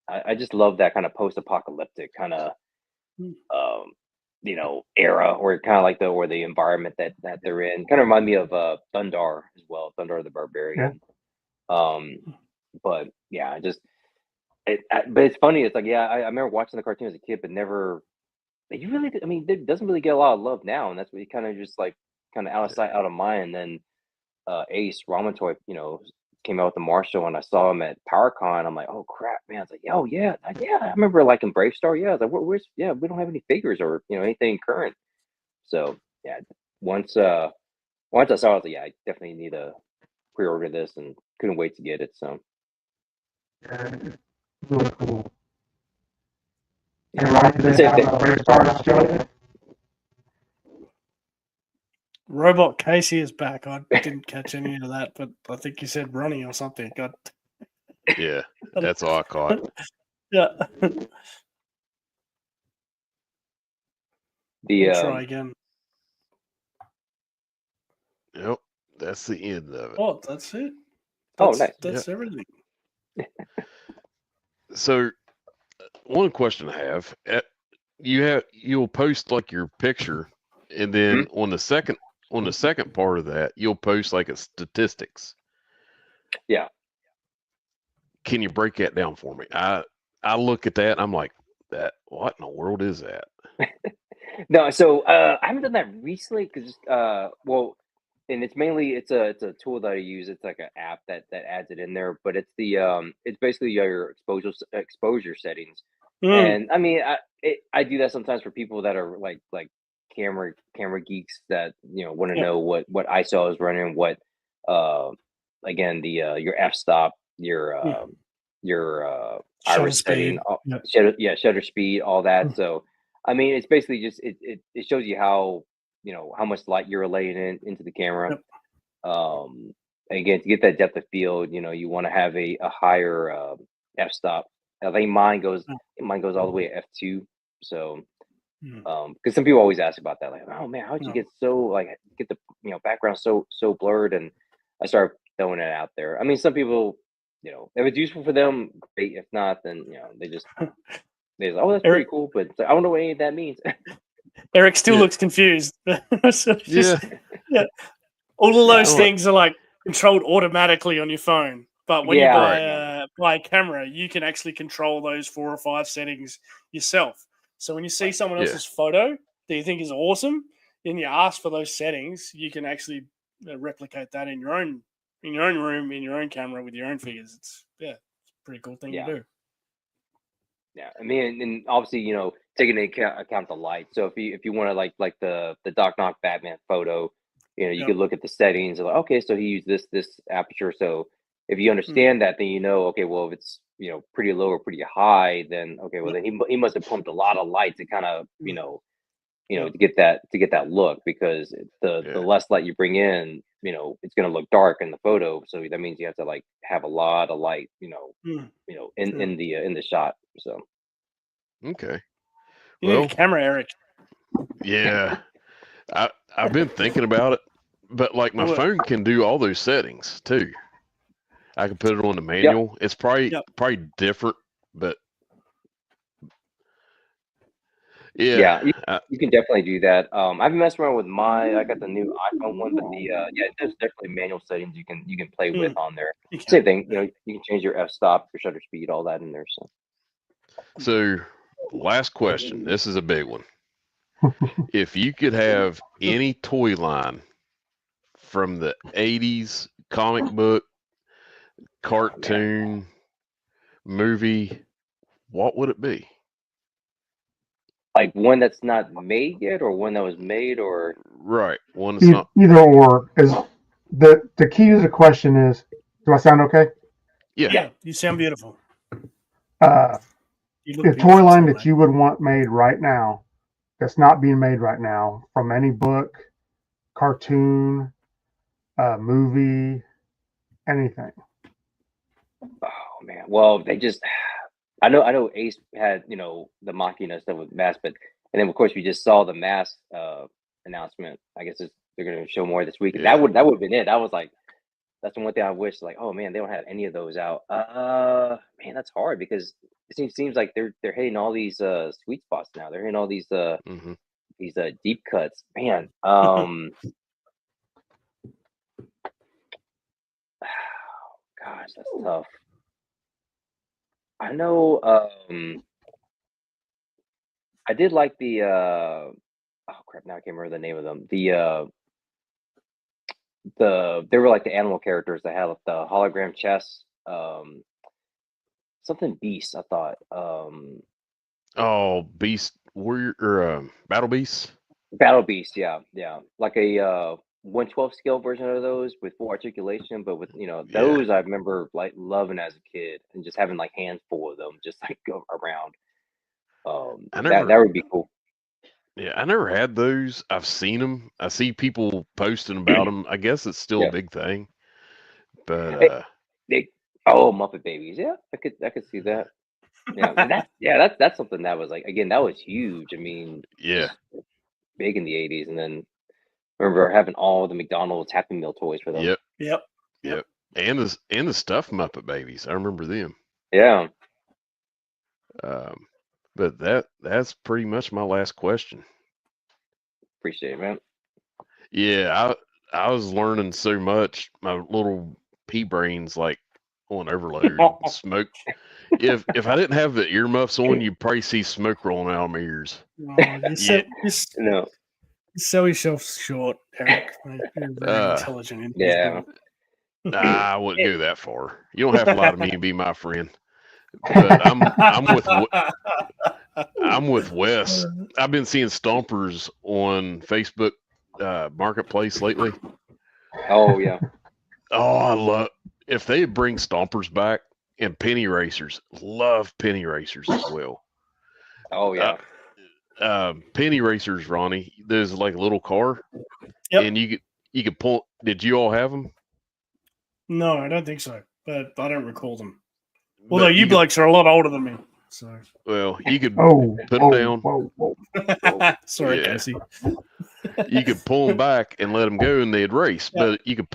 D: I just love that kind of post-apocalyptic kind of um, era, or kind of like the environment that they're in. Kind of remind me of Thundar as well, Thundar the Barbarian. But yeah, but it's funny. It's like I remember watching the cartoon as a kid, but never. You really, I mean, it doesn't really get a lot of love now, and that's what you kind of just like kind of out of sight, out of mind. And then Ace Ramontoy, came out with the Marshall, and I saw him at PowerCon. I'm like, oh crap, man! It's like, oh yeah. I remember liking Brave Star. Yeah, I was like, where's we don't have any figures or anything current. So yeah, once I saw it, I was like, yeah, I definitely need to pre-order this, and couldn't wait to get it. So
B: Yeah, really cool.
D: yeah.
B: And Ronnie, they have a Brave Star in Australia.
C: Robot Casey is back. I didn't catch any of that, but I think you said Ronnie or something. God.
A: Yeah, that's all I caught.
C: Yeah.
D: The
C: Try again.
A: Yep, that's the end of it.
C: Oh, that's it.
D: Nice.
C: That's everything.
A: So, one question I have: you'll post like your picture, and then on the second part of that, you'll post like a statistics.
D: Yeah.
A: Can you break that down for me? I look at that and I'm like, what in the world is that?
D: No, so I haven't done that recently because and it's mainly it's a tool that I use. It's like an app that adds it in there, but it's it's basically your exposure settings. And I mean, I do that sometimes for people that are like camera geeks that want to know what ISO is running, what again your f-stop, your iris setting, shutter speed, all that. So I mean, it's basically just it shows you how how much light you're laying into the camera. Again, to get that depth of field, you want to have a higher f-stop. I think mine goes all the way at f2. So because some people always ask about that, like, oh man, how'd you get get the background so blurred? And I started throwing it out there. I mean, some people, if it's useful for them, great. If not, then they just oh, that's pretty cool, but I don't know what any of that means.
C: Eric still looks confused. So all of those things are like controlled automatically on your phone. But when you buy a camera, you can actually control those 4 or 5 settings yourself. So when you see someone else's photo that you think is awesome, and you ask for those settings, you can actually replicate that in your own room, in your own camera with your own figures. It's a pretty cool thing to do.
D: Yeah, I mean, and obviously, taking into account the light. So if you want to like the Doc Knock Batman photo, you could look at the settings and like, okay, so he used this aperture. So if you understand that, then okay, well, if it's pretty low or pretty high, then okay, well then he must have pumped a lot of light to kind of to get that look, because the less light you bring in, it's going to look dark in the photo. So that means you have to like have a lot of light, in the shot. So
A: okay,
C: you need a camera, Eric.
A: Yeah, I've been thinking about it, but like my phone can do all those settings too. I can put it on the manual. It's probably different, but
D: you can definitely do that. I've been messing around with I got the new iPhone one, but there's definitely manual settings you can play with on there. Same thing, you can change your f-stop, your shutter speed, all that in there.
A: So last question. This is a big one. If you could have any toy line from the 80s, comic book, cartoon, movie, what would it be?
D: Like one that's not made yet, or one that was made, or
A: right, one that's not.
B: Either or is the key to the question is. Do I sound okay?
C: Yeah, you sound beautiful.
B: The toy line that you would want made right now that's not being made right now from any book, cartoon, movie, anything.
D: Oh man. Well, they just. I know. Ace had the Machina stuff with Mask, but and then of course we just saw the Mask announcement. I guess they're going to show more this week.
A: Yeah.
D: That would have been it. That was like. That's the one thing I wish. Like, oh man, they don't have any of those out. Man, that's hard because it seems like they're hitting all these sweet spots now. They're hitting all these these deep cuts. Man, gosh, that's tough. I know. I did like the. Oh crap! Now I can't remember the name of them. They were like the animal characters that had like, the hologram chests. Something beast. I thought.
A: Oh, Beast Warrior or Battle Beast.
D: Battle Beast. Yeah. Like a 1/12 scale version of those with full articulation, but with those I remember like loving as a kid and just having like hands full of them, just like go around. That would be cool.
A: Yeah, I never had those. I've seen them. I see people posting about them. I guess it's still a big thing. But
D: Muppet Babies. Yeah, I could see that. Yeah, that's something that was like again that was huge. I mean, big in the 80s, and then I remember having all the McDonald's Happy Meal toys for them.
A: Yep. And the stuffed Muppet Babies. I remember them.
D: Yeah.
A: But that's pretty much my last question.
D: Appreciate it, man.
A: Yeah, I was learning so much. My little pea brain's like on overload. Smoke. If I didn't have the earmuffs on, you'd probably see smoke rolling out of my ears.
C: No. Sell yourself short, Eric. You're very intelligent.
D: Yeah.
A: Nah, I wouldn't go that far. You don't have to lie to me and be my friend. But I'm with Wes. I've been seeing stompers on Facebook Marketplace lately.
D: Oh yeah.
A: Oh, I love if they bring stompers back and penny racers. Love penny racers as well.
D: Oh yeah.
A: Penny racers, Ronnie. There's like a little car,
C: and
A: you could pull. Did you all have them?
C: No, I don't think so. But I don't recall them. Although you blokes are a lot older than me, so.
A: Well, you could put them down.
C: Sorry, Casey.
A: You could pull them back and let them go, and they'd race. But you could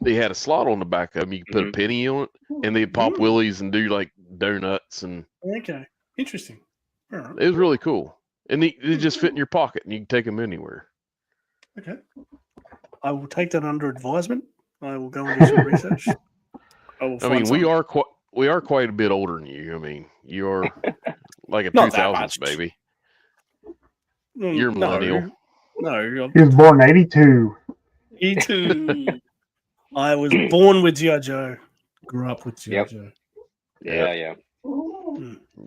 A: they had a slot on the back of them. You could put a penny on it, and they'd pop wheelies and do like donuts and.
C: Okay, interesting. Right.
A: It was really cool, and they just fit in your pocket, and you can take them anywhere.
C: Okay, I will take that under advisement. I will go and do some research.
A: I mean, we are quite a bit older than you. I mean, you're like a 2000s baby. You're a millennial.
C: No,
B: he was born in 82.
C: 82. I was born with G.I. Joe. Grew up with G.I. Joe.
D: Yeah.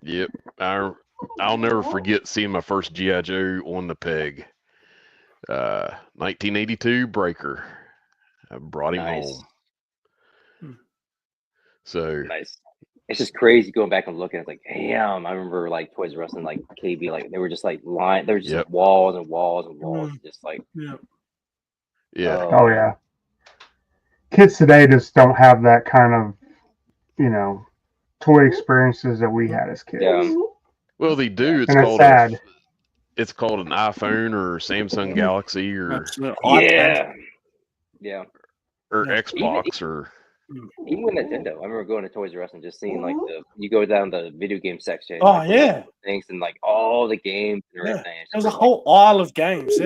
A: Yep. I'll never forget seeing my first G.I. Joe on the peg. 1982 Breaker. I brought him home. So
D: nice. It's just crazy going back and looking. It's like, damn. I remember like Toys R Us and like KB, like they were just like there were just like, walls and walls and walls, just like
B: Oh yeah. Kids today just don't have that kind of, toy experiences that we had as kids.
D: Yeah.
A: Well, they do. It's
B: called sad.
A: It's called an iPhone or Samsung Galaxy or or Xbox or.
D: Even with Nintendo, I remember going to Toys R Us and just seeing like you go down the video game section.
C: Oh yeah,
D: things and like all the games and everything.
C: There was a whole aisle of games.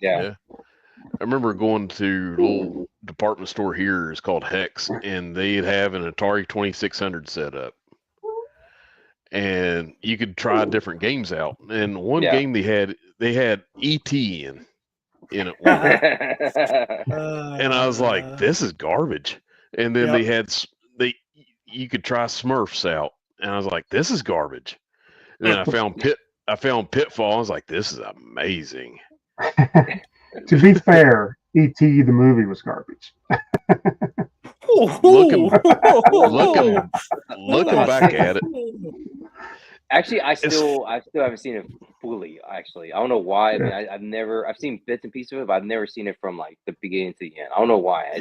A: Yeah. I remember going to a little department store here. It's called Hex, and they'd have an Atari 2600 set up, and you could try different games out. And one game they had E.T. in it, and I was like, "This is garbage." And then you could try Smurfs out, and I was like, "This is garbage." And then I found Pitfall. I was like, "This is amazing."
B: To be fair, E.T. the movie was garbage.
A: looking back at it,
D: actually, I still haven't seen it fully. Actually, I don't know why. I mean, I've seen bits and pieces of it, but I've never seen it from like the beginning to the end. I don't know why.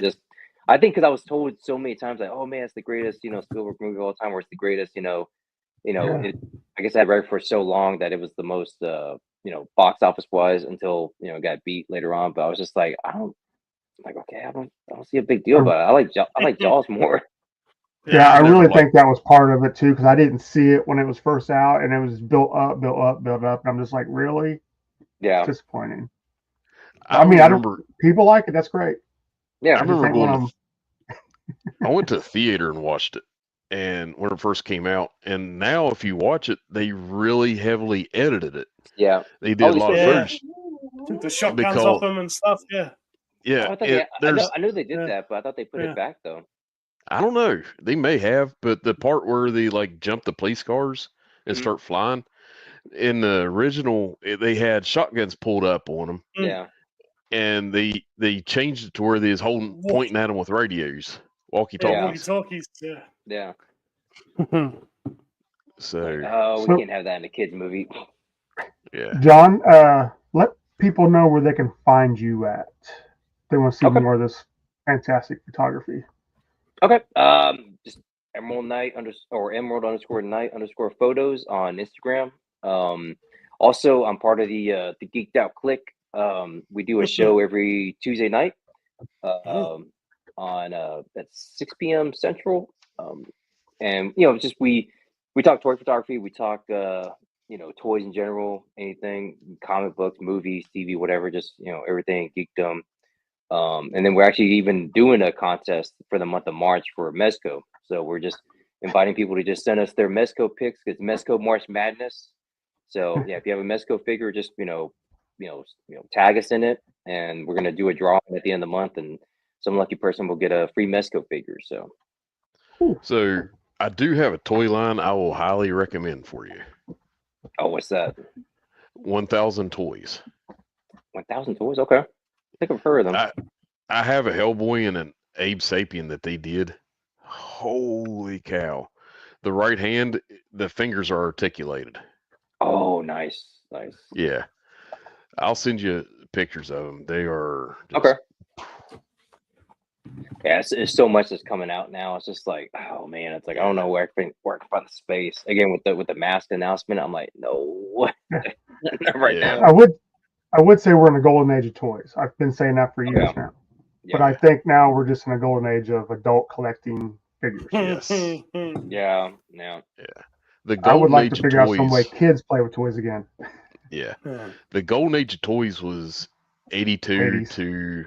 D: I think because I was told so many times, like, oh man, it's the greatest, Spielberg movie of all time, or it's the greatest, I guess I read for so long that it was the most, box office wise until it got beat later on. But I was just like, I don't see a big deal about it. I like Jaws more.
B: Yeah, I
A: I never
B: really
A: liked-
B: think that was part of it too, because I didn't see it when it was first out, and it was built up, and I'm just like, really?
D: Yeah,
B: It's disappointing.
A: I
B: mean,
A: remember.
B: people like it. That's great.
D: yeah.
A: I remember
B: ain't one of
A: going. I went to the theater and watched it, and when it first came out. And now, if you watch it, they really heavily edited it.
D: Yeah.
A: They did a lot of
C: yeah.
A: footage.
C: Took the shotguns
A: Because-
C: off them and stuff. Yeah.
A: Yeah,
D: I thought
A: there's.
D: I knew they did
C: Yeah.
D: that, but I thought they put
C: Yeah.
D: it back though.
A: I don't know. They may have, but the part where they like jump the police cars and
D: Mhm.
A: start flying in the original, they had shotguns pulled up on them,
C: Mm.
D: Yeah.
A: and they changed it to where they was pointing at them with radios, walkie talkies.
C: Walkie-talkies. Yeah.
D: Yeah.
A: So
D: Like, we can't have that in a kids movie.
A: yeah,
B: John, let people know where they can find you at. They want to see
D: Okay.
B: more of this fantastic photography.
D: Okay. Just Emerald Night Emerald _Night _photos on Instagram. Also, I'm part of the Geeked Out Click. We do a show every Tuesday night. On at 6 p.m. Central. And just we talk toy photography. We talk toys in general, anything, comic books, movies, TV, whatever. Just everything geekdom. And then we're actually even doing a contest for the month of March for Mezco. So we're just inviting people to just send us their Mezco pics. It's Mezco March Madness. So yeah, if you have a Mezco figure, just tag us in it, and we're gonna do a drawing at the end of the month, and some lucky person will get a free Mezco figure.
A: so I do have a toy line I will highly recommend for you.
D: Oh, what's that?
A: 1,000 toys.
D: 1,000 toys. Okay, I think I've heard of them.
A: I have a Hellboy and an Abe Sapien that they did. Holy cow! The right hand, the fingers are articulated.
D: Oh, nice.
A: Yeah, I'll send you pictures of them. They are just,
D: Okay. Yeah, it's so much that's coming out now. It's just like, oh man, it's like I don't know where I can find the space again with the mask announcement. I'm like, no, not right
A: Yeah.
D: now.
B: I would say we're in a golden age of toys. I've been saying that for years now.
D: Yeah.
B: But I think now we're just in a golden age of adult collecting figures.
A: Yes.
D: Yeah.
A: The
B: I would
A: golden
B: like
A: age
B: to
A: of
B: figure out some way
A: toys.
B: kids play with toys again.
A: Yeah,
C: Yeah.
A: the golden age of toys was 82
B: 80s.
A: to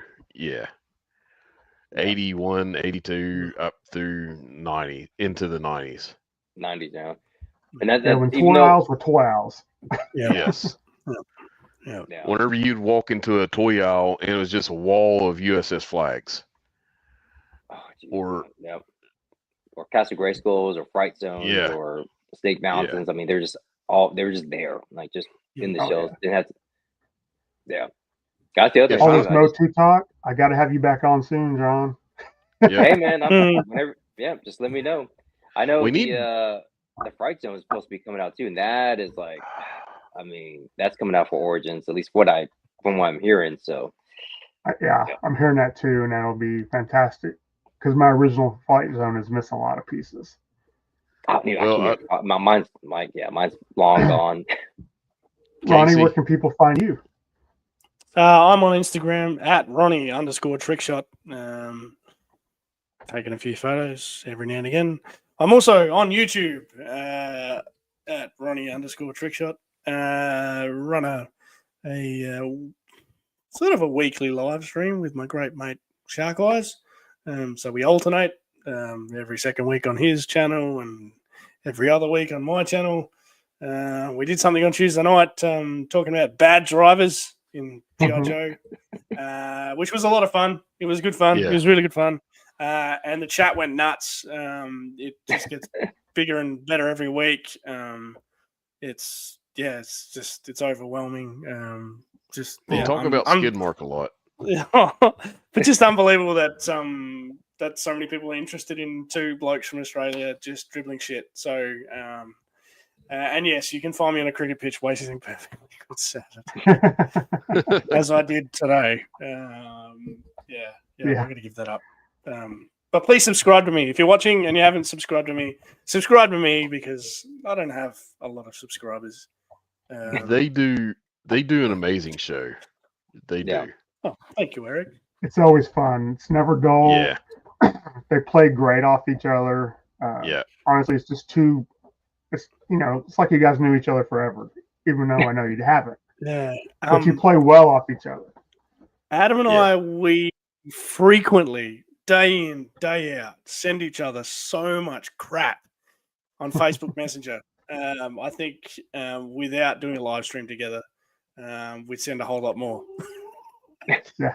A: 81, 82 up through 90 into the 90s.
D: 90s now, and that
B: when
D: even
B: toy
D: though
B: aisles were toy aisles.
C: Yeah.
A: Yes.
C: Yeah.
D: yeah,
A: Whenever you'd walk into a toy aisle and it was just a wall of USS flags.
D: oh, geez,
A: Or-
D: yeah, or Castle Grayskulls or Fright Zones
A: Yeah.
D: or Snake Mountains. I mean, they were just there, like just in the
B: Oh,
D: shelves. It had, Got the other
A: Yeah,
B: All
D: thing.
B: this Motu talk, I got to have you back on soon, John.
A: Yeah.
D: Hey man, whenever, just let me know. I know
A: We
D: the Fright Zone is supposed to be coming out too, and that is like, I mean, that's coming out for Origins, at least from what I'm hearing. So
B: Yeah, I'm hearing that too, and that'll be fantastic because my original Flight Zone is missing a lot of pieces.
D: mine's long gone.
B: Ronnie,
A: Casey?
B: where can people find you?
C: I'm on Instagram at Ronnie _Trickshot. Taking a few photos every now and again. I'm also on YouTube at Ronnie _Trickshot. Run a sort of a weekly live stream with my great mate Shark Eyes. So we alternate every second week on his channel and every other week on my channel. We did something on Tuesday night talking about bad drivers in G.I. Joe, which was a lot of fun. It was good fun.
A: Yeah.
C: It was really good fun. And the chat went nuts. It just gets bigger and better every week. It's overwhelming.
A: We talk about skid mark a lot.
C: But just unbelievable that so many people are interested in two blokes from Australia just dribbling shit. So And yes, you can find me on a cricket pitch wasting perfectly good Saturday, as I did today. Yeah, we're going to give that up. But please subscribe to me. If you're watching and you haven't subscribed to me, subscribe to me because I don't have a lot of subscribers.
A: They do an amazing show. They do.
C: Oh, thank you, Eric.
B: It's always fun. It's never dull.
A: Yeah.
B: They play great off each other.
A: Yeah.
B: Honestly, it's just too. It's it's like you guys knew each other forever, even though I know you haven't.
C: Yeah.
B: But you play well off each other.
C: Adam and I, we frequently, day in, day out, send each other so much crap on Facebook Messenger. I think without doing a live stream together, we'd send a whole lot more.
B: Yeah.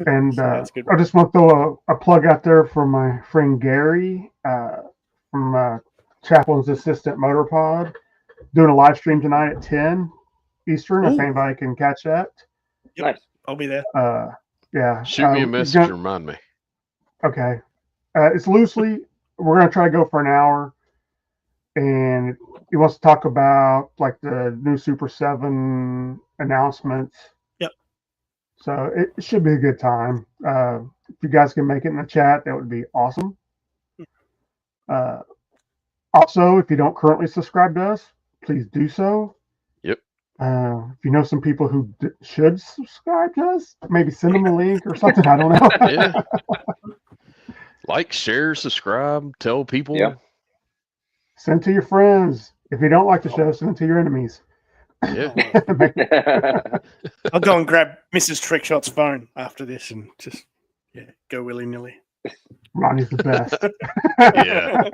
B: And I just want to throw a plug out there for my friend Gary from Chaplin's Assistant Motor Pod, doing a live stream tonight at 10 Eastern. If anybody can catch that.
C: Yep. Nice. I'll be there.
B: Yeah.
A: Shoot me a message and remind me.
B: Okay. It's loosely, we're going to try to go for an hour. And he wants to talk about like the new Super 7 announcements.
C: Yep.
B: So it should be a good time. If you guys can make it in the chat, that would be awesome. Also, if you don't currently subscribe to us, please do so.
A: Yep.
B: If you know some people who should subscribe to us, maybe send them a link or something. I don't know.
A: Yeah. Like, share, subscribe, tell people.
D: Yeah.
B: Send to your friends. If you don't like the show, send it to your enemies.
A: Yeah.
C: I'll go and grab Mrs. Trickshot's phone after this and just go willy-nilly.
B: Ronnie's the best.
A: Yeah.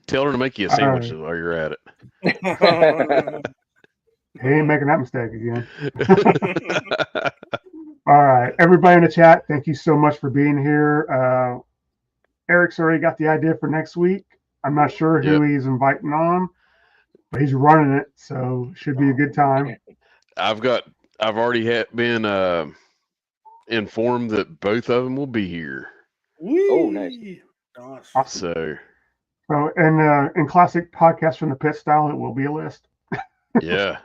A: Tell her to make you a sandwich while you're at it.
B: He ain't making that mistake again. All right. Everybody in the chat, thank you so much for being here. Eric's already got the idea for next week. I'm not sure who he's inviting on, but he's running it, so should be a good time.
A: I've already been informed that both of them will be here.
C: Whee!
D: Oh, nice.
B: Awesome. So, in classic podcast from the pit style, it will be a list.
A: Yeah.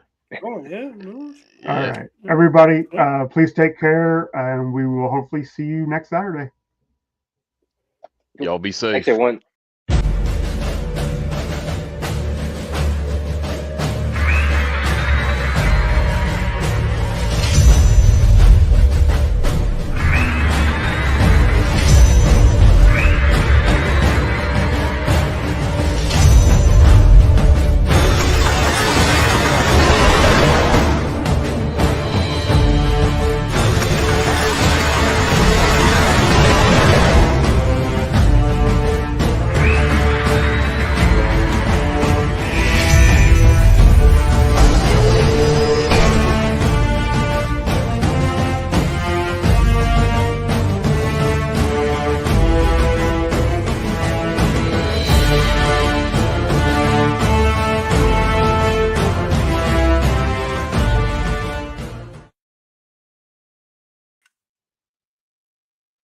C: Oh, yeah. Nice.
B: All right. Everybody, please take care, and we will hopefully see you next Saturday.
A: Y'all be safe.
D: Actually,